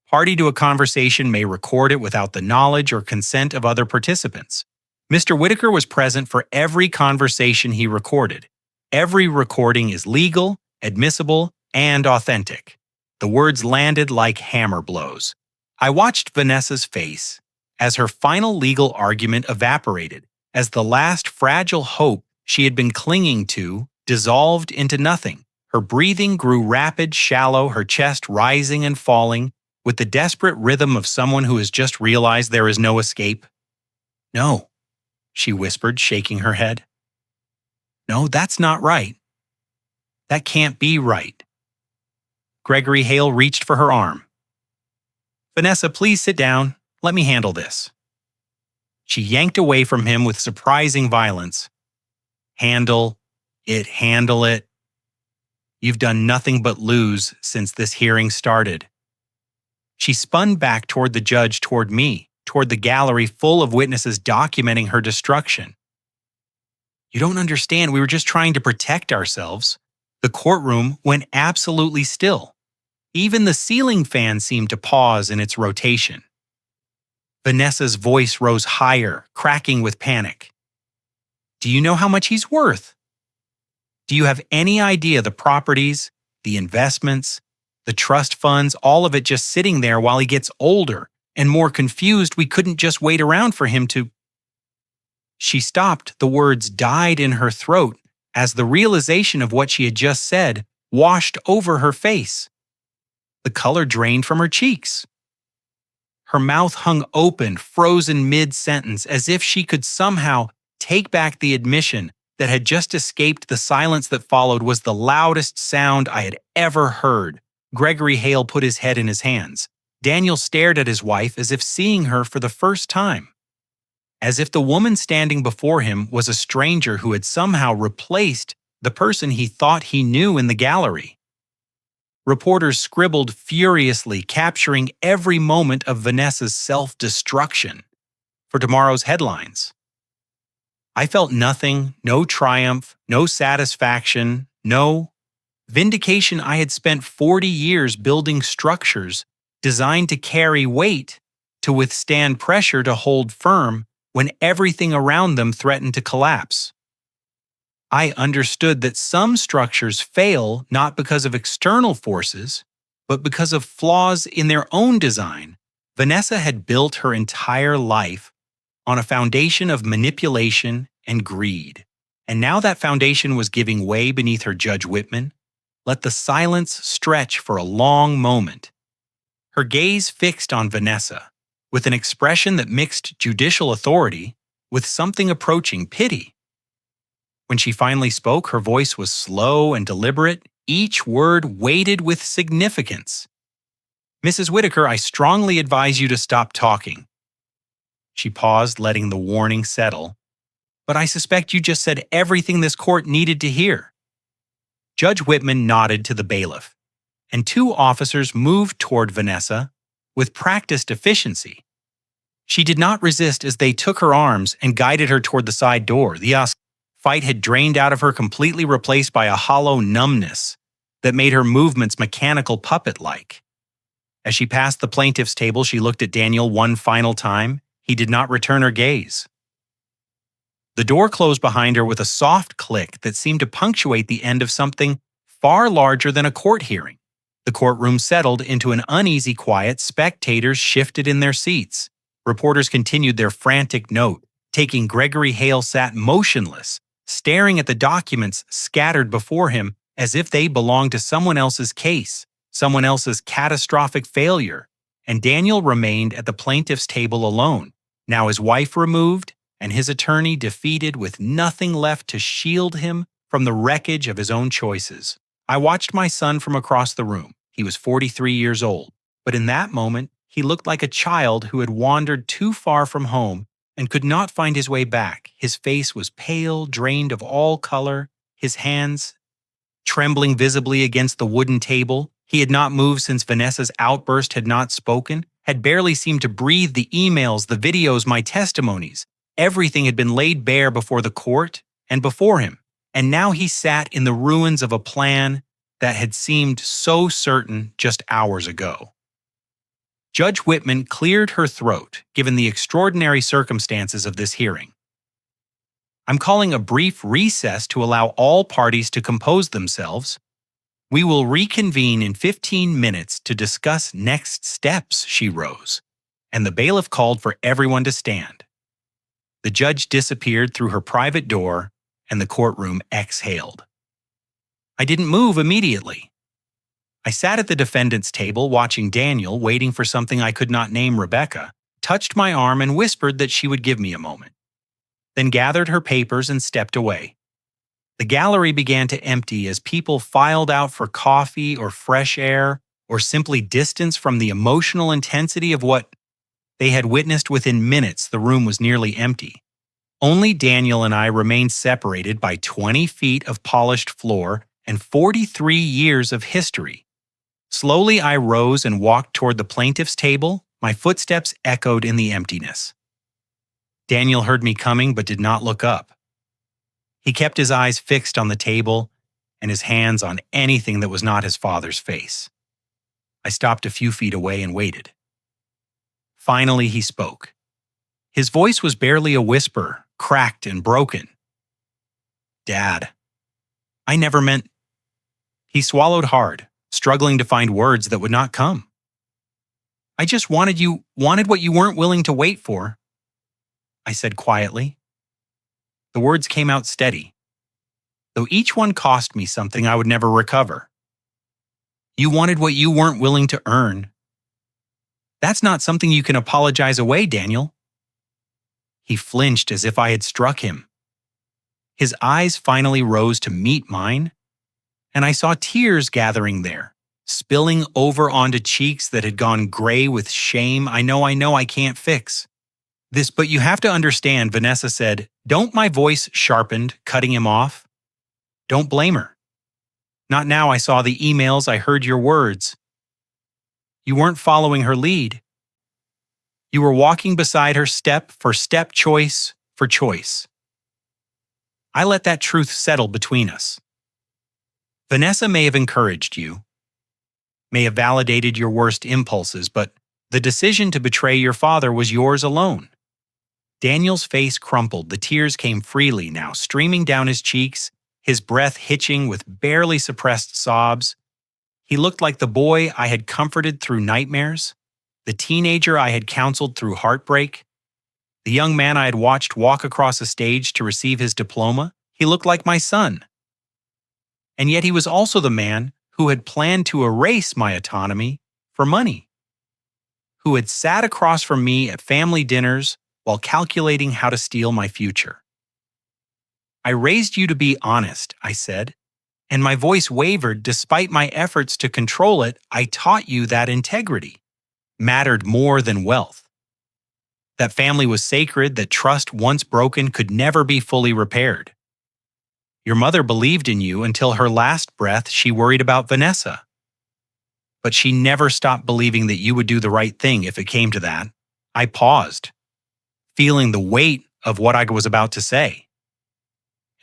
party to a conversation may record it without the knowledge or consent of other participants. Mr. Whittaker was present for every conversation he recorded. Every recording is legal, admissible, and authentic." The words landed like hammer blows. I watched Vanessa's face as her final legal argument evaporated, as the last fragile hope she had been clinging to dissolved into nothing. Her breathing grew rapid, shallow, her chest rising and falling, with the desperate rhythm of someone who has just realized there is no escape. "No," she whispered, shaking her head. "No, that's not right. That can't be right." Gregory Hale reached for her arm. "Vanessa, please sit down. Let me handle this." She yanked away from him with surprising violence. Handle it. You've done nothing but lose since this hearing started." She spun back toward the judge, toward me, toward the gallery full of witnesses documenting her destruction. "You don't understand. We were just trying to protect ourselves." The courtroom went absolutely still. Even the ceiling fan seemed to pause in its rotation. Vanessa's voice rose higher, cracking with panic. "Do you know how much he's worth? Do you have any idea the properties, the investments, the trust funds, all of it just sitting there while he gets older and more confused? We couldn't just wait around for him to—" She stopped, the words died in her throat as the realization of what she had just said washed over her face. The color drained from her cheeks. Her mouth hung open, frozen mid-sentence, as if she could somehow take back the admission that had just escaped. The silence that followed was the loudest sound I had ever heard. Gregory Hale put his head in his hands. Daniel stared at his wife as if seeing her for the first time, as if the woman standing before him was a stranger who had somehow replaced the person he thought he knew in the gallery. Reporters scribbled furiously, capturing every moment of Vanessa's self-destruction for tomorrow's headlines. I felt nothing, no triumph, no satisfaction, no vindication. I had spent 40 years building structures designed to carry weight, to withstand pressure, to hold firm when everything around them threatened to collapse. I understood that some structures fail not because of external forces, but because of flaws in their own design. Vanessa had built her entire life on a foundation of manipulation and greed. And now that foundation was giving way beneath her. Judge Whitman let the silence stretch for a long moment, her gaze fixed on Vanessa, with an expression that mixed judicial authority with something approaching pity. When she finally spoke, her voice was slow and deliberate, each word weighted with significance. "Mrs. Whittaker, I strongly advise you to stop talking." She paused, letting the warning settle. "But I suspect you just said everything this court needed to hear." Judge Whitman nodded to the bailiff, and two officers moved toward Vanessa with practiced efficiency. She did not resist as they took her arms and guided her toward the side door. The fight had drained out of her, completely replaced by a hollow numbness that made her movements mechanical, puppet-like. As she passed the plaintiff's table, she looked at Daniel one final time. He did not return her gaze. The door closed behind her with a soft click that seemed to punctuate the end of something far larger than a court hearing. The courtroom settled into an uneasy quiet. Spectators shifted in their seats. Reporters continued their frantic note taking. Gregory Hale sat motionless, staring at the documents scattered before him as if they belonged to someone else's case, someone else's catastrophic failure. And Daniel remained at the plaintiff's table alone, now his wife removed and his attorney defeated, with nothing left to shield him from the wreckage of his own choices. I watched my son from across the room. He was 43 years old, but in that moment, he looked like a child who had wandered too far from home and could not find his way back. His face was pale, drained of all color, his hands trembling visibly against the wooden table. He had not moved since Vanessa's outburst, had not spoken, had barely seemed to breathe. The emails, the videos, my testimonies, everything had been laid bare before the court and before him. And now he sat in the ruins of a plan that had seemed so certain just hours ago. Judge Whitman cleared her throat, given the extraordinary circumstances of this hearing. "I'm calling a brief recess to allow all parties to compose themselves. We will reconvene in 15 minutes to discuss next steps." She rose, and the bailiff called for everyone to stand. The judge disappeared through her private door, and the courtroom exhaled. I didn't move immediately. I sat at the defendant's table watching Daniel, waiting for something I could not name. Rebecca touched my arm and whispered that she would give me a moment, then gathered her papers and stepped away. The gallery began to empty as people filed out for coffee or fresh air or simply distance from the emotional intensity of what they had witnessed. Within minutes, the room was nearly empty. Only Daniel and I remained, separated by 20 feet of polished floor and 43 years of history. Slowly, I rose and walked toward the plaintiff's table. My footsteps echoed in the emptiness. Daniel heard me coming but did not look up. He kept his eyes fixed on the table and his hands on anything that was not his father's face. I stopped a few feet away and waited. Finally, he spoke. His voice was barely a whisper, cracked and broken. "Dad, I never meant..." He swallowed hard, struggling to find words that would not come. "I just wanted what you weren't willing to wait for," I said quietly. The words came out steady, though each one cost me something I would never recover. "You wanted what you weren't willing to earn. That's not something you can apologize away, Daniel." He flinched as if I had struck him. His eyes finally rose to meet mine, and I saw tears gathering there, spilling over onto cheeks that had gone gray with shame I know I can't fix. But you have to understand, Vanessa said. Don't. My voice sharpened, cutting him off. Don't blame her. Not now. I saw the emails, I heard your words. You weren't following her lead. You were walking beside her step for step, choice for choice. I let that truth settle between us. Vanessa may have encouraged you, may have validated your worst impulses, but the decision to betray your father was yours alone. Daniel's face crumpled. The tears came freely now, streaming down his cheeks, his breath hitching with barely suppressed sobs. He looked like the boy I had comforted through nightmares, the teenager I had counseled through heartbreak, the young man I had watched walk across a stage to receive his diploma. He looked like my son. And yet he was also the man who had planned to erase my autonomy for money, who had sat across from me at family dinners while calculating how to steal my future. I raised you to be honest, I said, and my voice wavered despite my efforts to control it. I taught you that integrity mattered more than wealth, that family was sacred, that trust once broken could never be fully repaired. Your mother believed in you until her last breath. She worried about Vanessa. But she never stopped believing that you would do the right thing if it came to that. I paused, feeling the weight of what I was about to say.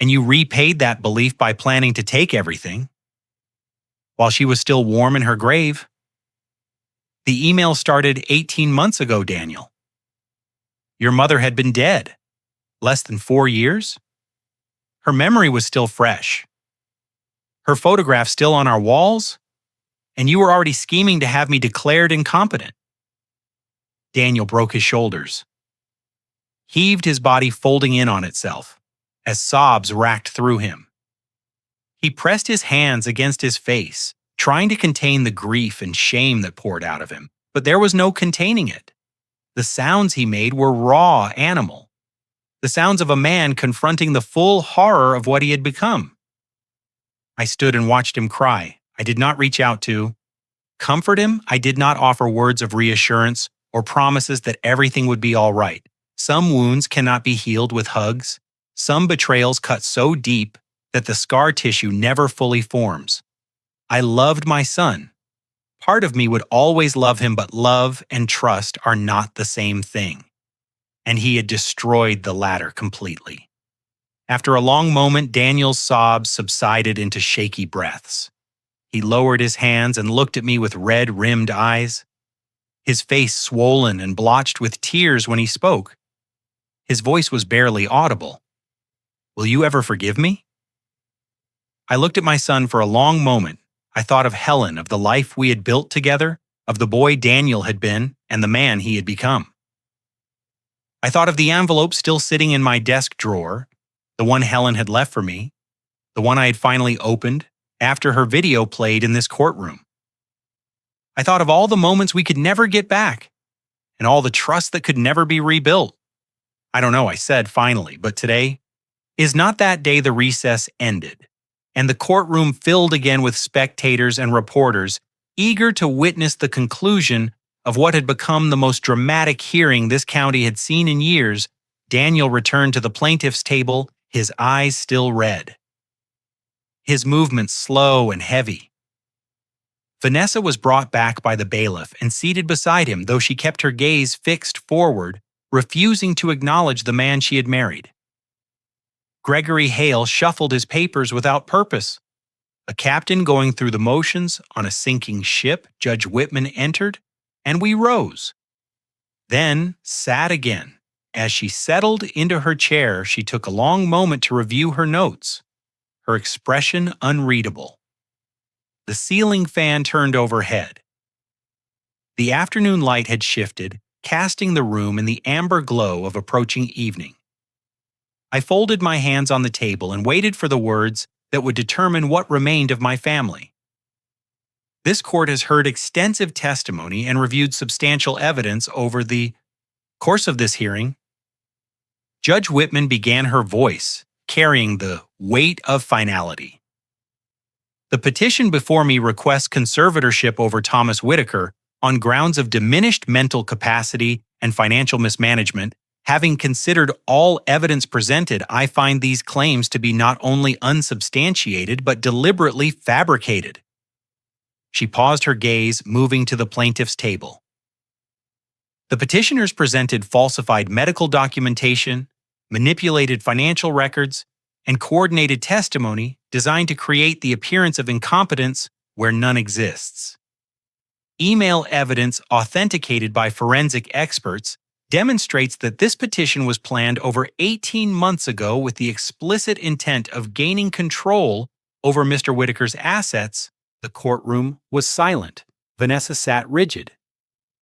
And you repaid that belief by planning to take everything while she was still warm in her grave. The email started 18 months ago, Daniel. Your mother had been dead less than 4 years. Her memory was still fresh. Her photograph still on our walls, and you were already scheming to have me declared incompetent. Daniel broke his shoulders, heaved his body folding in on itself as sobs racked through him. He pressed his hands against his face, trying to contain the grief and shame that poured out of him, but there was no containing it. The sounds he made were raw, animal. The sounds of a man confronting the full horror of what he had become. I stood and watched him cry. I did not reach out to comfort him. I did not offer words of reassurance or promises that everything would be all right. Some wounds cannot be healed with hugs. Some betrayals cut so deep that the scar tissue never fully forms. I loved my son. Part of me would always love him, but love and trust are not the same thing. And he had destroyed the latter completely. After a long moment, Daniel's sobs subsided into shaky breaths. He lowered his hands and looked at me with red-rimmed eyes, his face swollen and blotched with tears when he spoke. His voice was barely audible. Will you ever forgive me? I looked at my son for a long moment. I thought of Helen, of the life we had built together, of the boy Daniel had been, and the man he had become. I thought of the envelope still sitting in my desk drawer, the one Helen had left for me, the one I had finally opened after her video played in this courtroom. I thought of all the moments we could never get back, and all the trust that could never be rebuilt. I don't know, I said finally, but today is not that day. The recess ended, and the courtroom filled again with spectators and reporters, eager to witness the conclusion of what had become the most dramatic hearing this county had seen in years. Daniel returned to the plaintiff's table, his eyes still red, his movements slow and heavy. Vanessa was brought back by the bailiff and seated beside him, though she kept her gaze fixed forward, refusing to acknowledge the man she had married. Gregory Hale shuffled his papers without purpose. A captain going through the motions on a sinking ship. Judge Whitman entered, and we rose. Then sat again. As she settled into her chair, she took a long moment to review her notes, her expression unreadable. The ceiling fan turned overhead. The afternoon light had shifted, casting the room in the amber glow of approaching evening. I folded my hands on the table and waited for the words that would determine what remained of my family. This court has heard extensive testimony and reviewed substantial evidence over the course of this hearing. Judge Whitman began, her voice carrying the weight of finality. The petition before me requests conservatorship over Thomas Whittaker on grounds of diminished mental capacity and financial mismanagement. Having considered all evidence presented, I find these claims to be not only unsubstantiated but deliberately fabricated. She paused her gaze, moving to the plaintiff's table. The petitioners presented falsified medical documentation, manipulated financial records, and coordinated testimony designed to create the appearance of incompetence where none exists. Email evidence authenticated by forensic experts demonstrates that this petition was planned over 18 months ago with the explicit intent of gaining control over Mr. Whittaker's assets. The courtroom was silent. Vanessa sat rigid.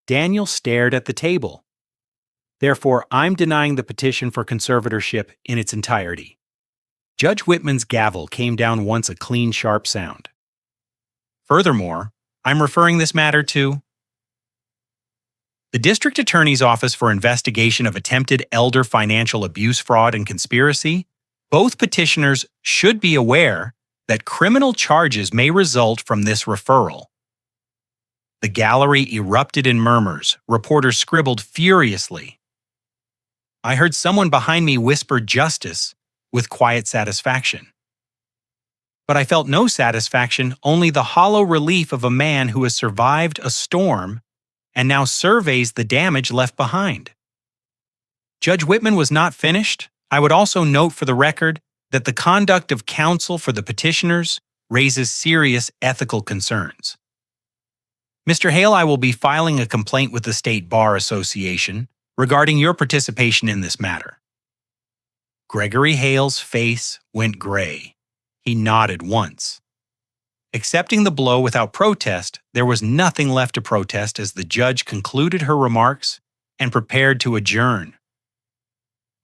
Daniel stared at the table. Therefore, I'm denying the petition for conservatorship in its entirety. Judge Whitman's gavel came down once, a clean, sharp sound. Furthermore, I'm referring this matter to the District Attorney's Office for Investigation of Attempted Elder Financial Abuse, Fraud, and Conspiracy. Both petitioners should be aware that criminal charges may result from this referral. The gallery erupted in murmurs. Reporters scribbled furiously. I heard someone behind me whisper justice with quiet satisfaction. But I felt no satisfaction, only the hollow relief of a man who has survived a storm and now surveys the damage left behind. Judge Whitman was not finished. I would also note for the record that the conduct of counsel for the petitioners raises serious ethical concerns. Mr. Hale, I will be filing a complaint with the State Bar Association regarding your participation in this matter. Gregory Hale's face went gray. He nodded once. Accepting the blow without protest, there was nothing left to protest as the judge concluded her remarks and prepared to adjourn.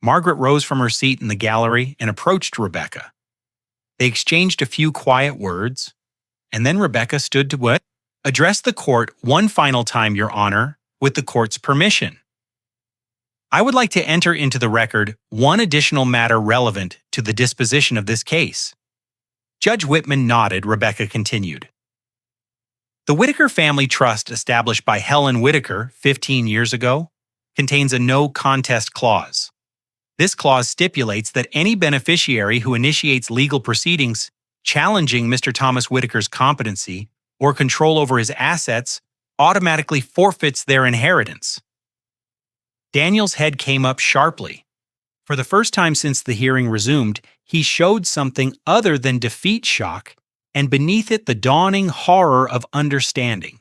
Margaret rose from her seat in the gallery and approached Rebecca. They exchanged a few quiet words, and then Rebecca stood to address the court one final time, Your Honor, with the court's permission. I would like to enter into the record one additional matter relevant to the disposition of this case. Judge Whitman nodded. Rebecca continued. The Whittaker Family Trust, established by Helen Whittaker 15 years ago, contains a no-contest clause. This clause stipulates that any beneficiary who initiates legal proceedings challenging Mr. Thomas Whittaker's competency or control over his assets automatically forfeits their inheritance. Daniel's head came up sharply. For the first time since the hearing resumed, he showed something other than defeat shock, and beneath it the dawning horror of understanding.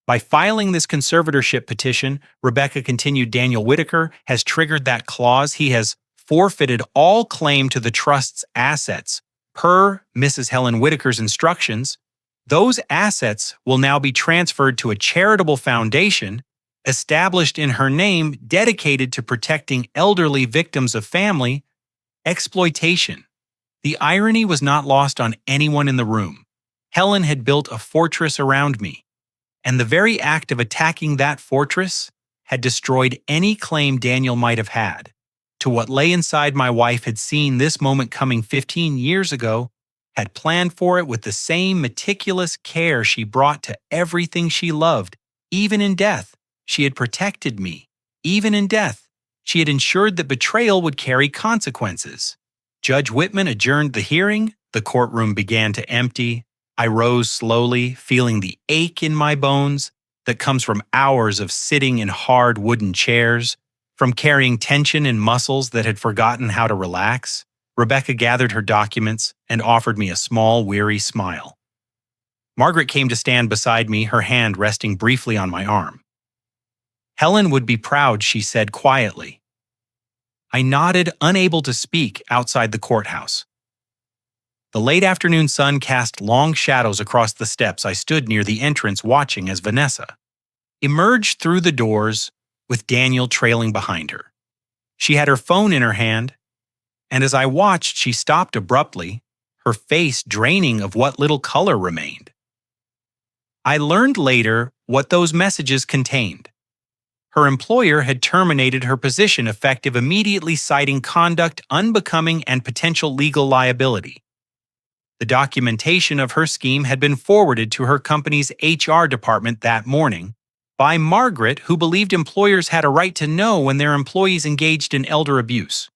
By filing this conservatorship petition, Rebecca continued, Daniel Whittaker has triggered that clause. He has forfeited all claim to the trust's assets. Per Mrs. Helen Whittaker's instructions, those assets will now be transferred to a charitable foundation established in her name dedicated to protecting elderly victims of family exploitation. The irony was not lost on anyone in the room. Helen had built a fortress around me, and the very act of attacking that fortress had destroyed any claim Daniel might have had to what lay inside. My wife had seen this moment coming 15 years ago, had planned for it with the same meticulous care she brought to everything she loved, even in death. She had protected me, even in death. She had ensured that betrayal would carry consequences. Judge Whitman adjourned the hearing. The courtroom began to empty. I rose slowly, feeling the ache in my bones that comes from hours of sitting in hard wooden chairs, from carrying tension in muscles that had forgotten how to relax. Rebecca gathered her documents and offered me a small, weary smile. Margaret came to stand beside me, her hand resting briefly on my arm. Helen would be proud, she said quietly. I nodded, unable to speak, outside the courthouse. The late afternoon sun cast long shadows across the steps. I stood near the entrance watching as Vanessa emerged through the doors with Daniel trailing behind her. She had her phone in her hand, and as I watched, she stopped abruptly, her face draining of what little color remained. I learned later what those messages contained. Her employer had terminated her position effective immediately, citing conduct unbecoming and potential legal liability. The documentation of her scheme had been forwarded to her company's HR department that morning by Margaret, who believed employers had a right to know when their employees engaged in elder abuse.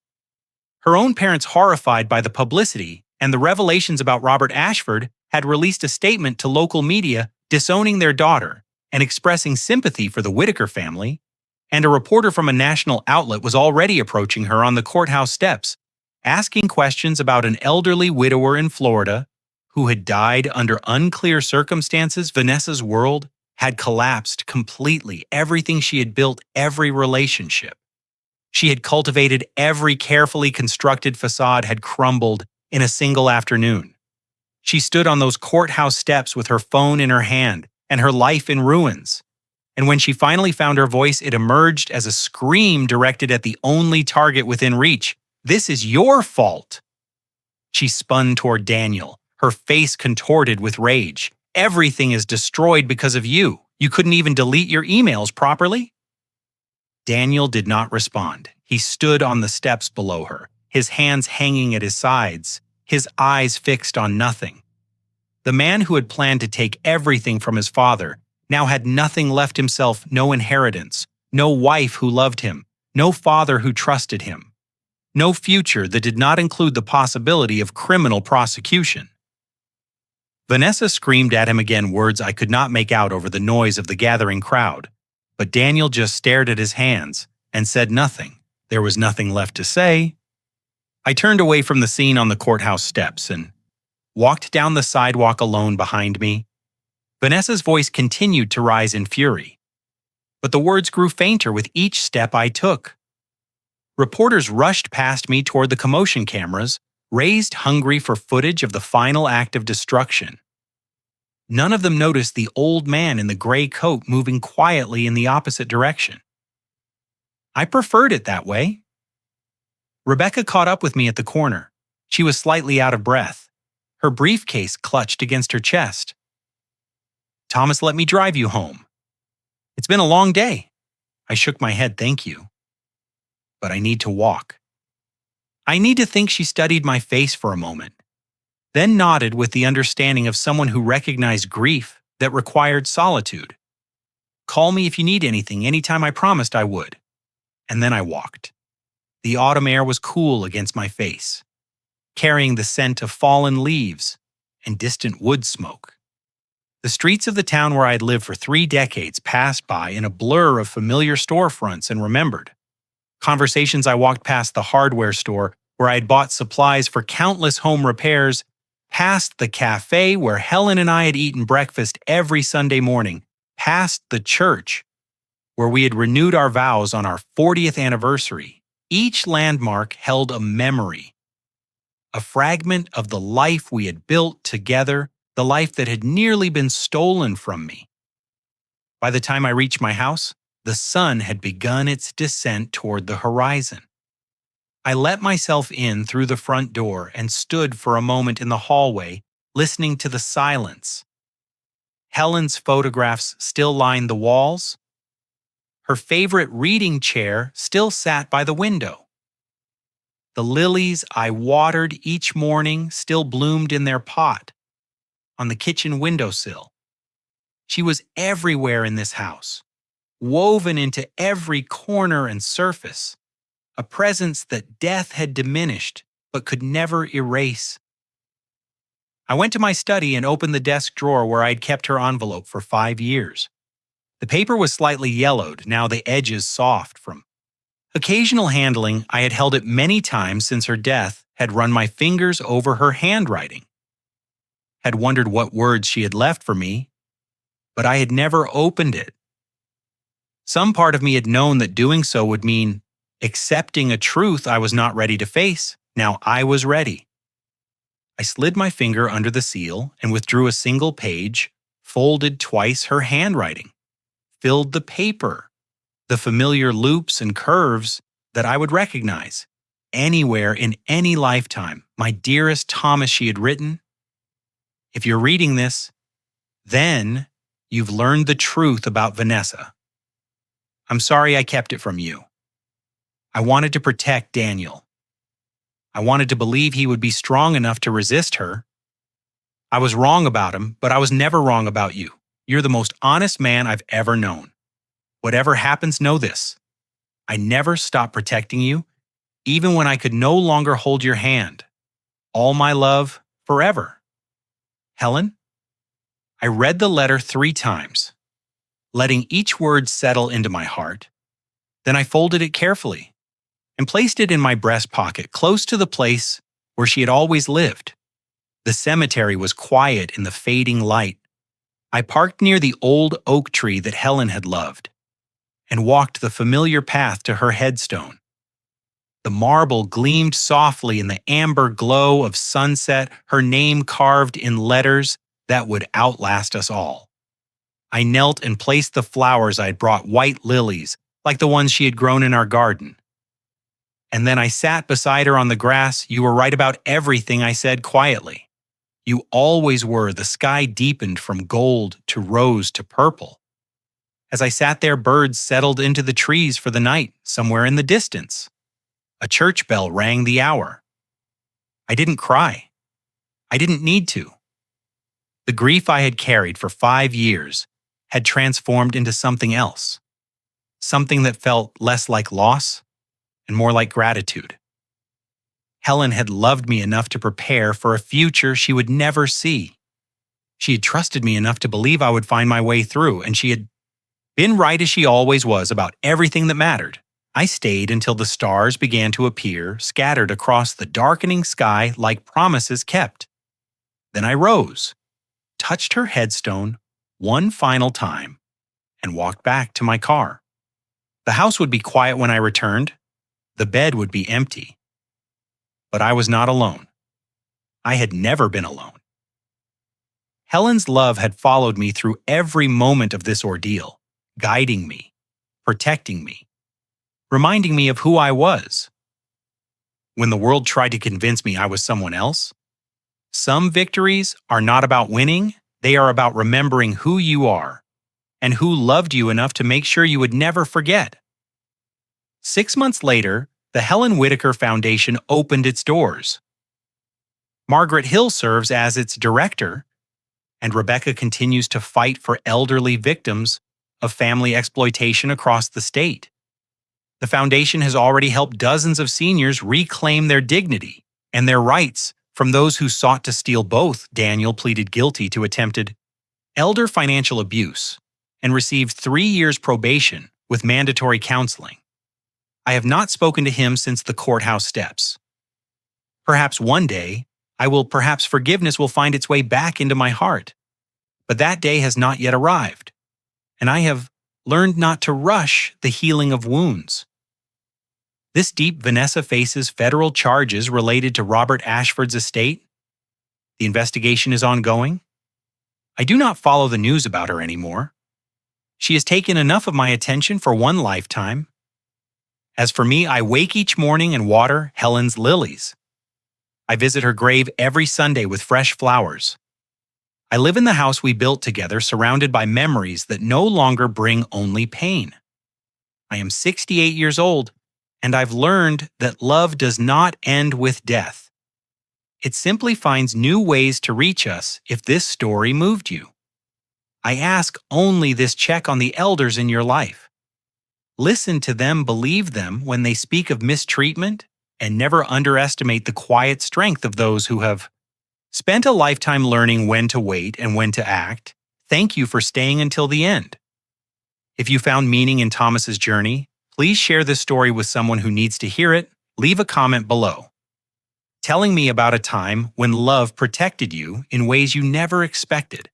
Her own parents, horrified by the publicity and the revelations about Robert Ashford, had released a statement to local media disowning their daughter and expressing sympathy for the Whittaker family, and a reporter from a national outlet was already approaching her on the courthouse steps, asking questions about an elderly widower in Florida who had died under unclear circumstances. Vanessa's world had collapsed completely. Everything she had built, every relationship she had cultivated, every carefully constructed facade had crumbled in a single afternoon. She stood on those courthouse steps with her phone in her hand and her life in ruins. And when she finally found her voice, it emerged as a scream directed at the only target within reach. "This is your fault." She spun toward Daniel, her face contorted with rage. "Everything is destroyed because of you. You couldn't even delete your emails properly?" Daniel did not respond. He stood on the steps below her, his hands hanging at his sides, his eyes fixed on nothing. The man who had planned to take everything from his father now had nothing left himself, no inheritance, no wife who loved him, no father who trusted him, no future that did not include the possibility of criminal prosecution. Vanessa screamed at him again, words I could not make out over the noise of the gathering crowd. But Daniel just stared at his hands and said nothing. There was nothing left to say. I turned away from the scene on the courthouse steps and walked down the sidewalk alone behind me. Vanessa's voice continued to rise in fury, but the words grew fainter with each step I took. Reporters rushed past me toward the commotion cameras, raised hungry for footage of the final act of destruction. None of them noticed the old man in the gray coat moving quietly in the opposite direction. I preferred it that way. Rebecca caught up with me at the corner. She was slightly out of breath, her briefcase clutched against her chest. "Thomas, let me drive you home." "It's been a long day." I shook my head, "Thank you. But I need to walk." "I need to think." She studied my face for a moment, then nodded with the understanding of someone who recognized grief that required solitude. "Call me if you need anything, anytime. I promised I would." And then I walked. The autumn air was cool against my face, carrying the scent of fallen leaves and distant wood smoke. The streets of the town where I had lived for 3 decades passed by in a blur of familiar storefronts and remembered. Conversations I walked past the hardware store where I had bought supplies for countless home repairs, past the cafe where Helen and I had eaten breakfast every Sunday morning, past the church where we had renewed our vows on our 40th anniversary. Each landmark held a memory, a fragment of the life we had built together, the life that had nearly been stolen from me. By the time I reached my house, the sun had begun its descent toward the horizon. I let myself in through the front door and stood for a moment in the hallway, listening to the silence. Helen's photographs still lined the walls. Her favorite reading chair still sat by the window. The lilies I watered each morning still bloomed in their pot on the kitchen windowsill. She was everywhere in this house, woven into every corner and surface, a presence that death had diminished but could never erase. I went to my study and opened the desk drawer where I'd kept her envelope for 5 years. The paper was slightly yellowed, now the edges soft from occasional handling. I had held it many times since her death, had run my fingers over her handwriting, had wondered what words she had left for me, but I had never opened it. Some part of me had known that doing so would mean accepting a truth I was not ready to face. Now I was ready. I slid my finger under the seal and withdrew a single page, folded twice her handwriting, filled the paper, the familiar loops and curves that I would recognize anywhere in any lifetime. "My dearest Thomas," she had written. "If you're reading this, then you've learned the truth about Vanessa. I'm sorry I kept it from you. I wanted to protect Daniel. I wanted to believe he would be strong enough to resist her, I was wrong about him, but I was never wrong about you. You're the most honest man I've ever known. Whatever happens, know this. I never stopped protecting you, even when I could no longer hold your hand. All my love, forever. Helen? I read the letter 3 times, letting each word settle into my heart. Then I folded it carefully and placed it in my breast pocket, close to the place where she had always lived. The cemetery was quiet in the fading light. I parked near the old oak tree that Helen had loved and walked the familiar path to her headstone. The marble gleamed softly in the amber glow of sunset, her name carved in letters that would outlast us all. I knelt and placed the flowers I had brought, white lilies, like the ones she had grown in our garden. And then I sat beside her on the grass. You were right about everything I said quietly. You always were. The sky deepened from gold to rose to purple. As I sat there, birds settled into the trees for the night, somewhere in the distance. A church bell rang the hour. I didn't cry. I didn't need to. The grief I had carried for 5 years had transformed into something else. Something that felt less like loss and more like gratitude. Helen had loved me enough to prepare for a future she would never see. She had trusted me enough to believe I would find my way through, and she had been right as she always was about everything that mattered. I stayed until the stars began to appear, scattered across the darkening sky like promises kept. Then I rose, touched her headstone one final time, and walked back to my car. The house would be quiet when I returned. The bed would be empty. But I was not alone. I had never been alone. Helen's love had followed me through every moment of this ordeal, guiding me, protecting me, reminding me of who I was. When the world tried to convince me I was someone else, some victories are not about winning, they are about remembering who you are and who loved you enough to make sure you would never forget. 6 months later, the Helen Whittaker Foundation opened its doors. Margaret Hill serves as its director, and Rebecca continues to fight for elderly victims of family exploitation across the state. The foundation has already helped dozens of seniors reclaim their dignity and their rights from those who sought to steal both. Daniel pleaded guilty to attempted elder financial abuse and received 3 years probation with mandatory counseling. I have not spoken to him since the courthouse steps. Perhaps one day, perhaps forgiveness will find its way back into my heart. But that day has not yet arrived, and I have learned not to rush the healing of wounds. This deep Vanessa faces federal charges related to Robert Ashford's estate. The investigation is ongoing. I do not follow the news about her anymore. She has taken enough of my attention for one lifetime. As for me, I wake each morning and water Helen's lilies. I visit her grave every Sunday with fresh flowers. I live in the house we built together, surrounded by memories that no longer bring only pain. I am 68 years old, and I've learned that love does not end with death. It simply finds new ways to reach us if this story moved you. I ask only this: check on the elders in your life. Listen to them, believe them when they speak of mistreatment, and never underestimate the quiet strength of those who have spent a lifetime learning when to wait and when to act. Thank you for staying until the end. If you found meaning in Thomas's journey, please share this story with someone who needs to hear it. Leave a comment below, telling me about a time when love protected you in ways you never expected.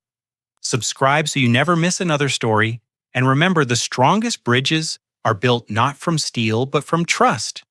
Subscribe so you never miss another story, and remember, the strongest bridges are built not from steel but from trust.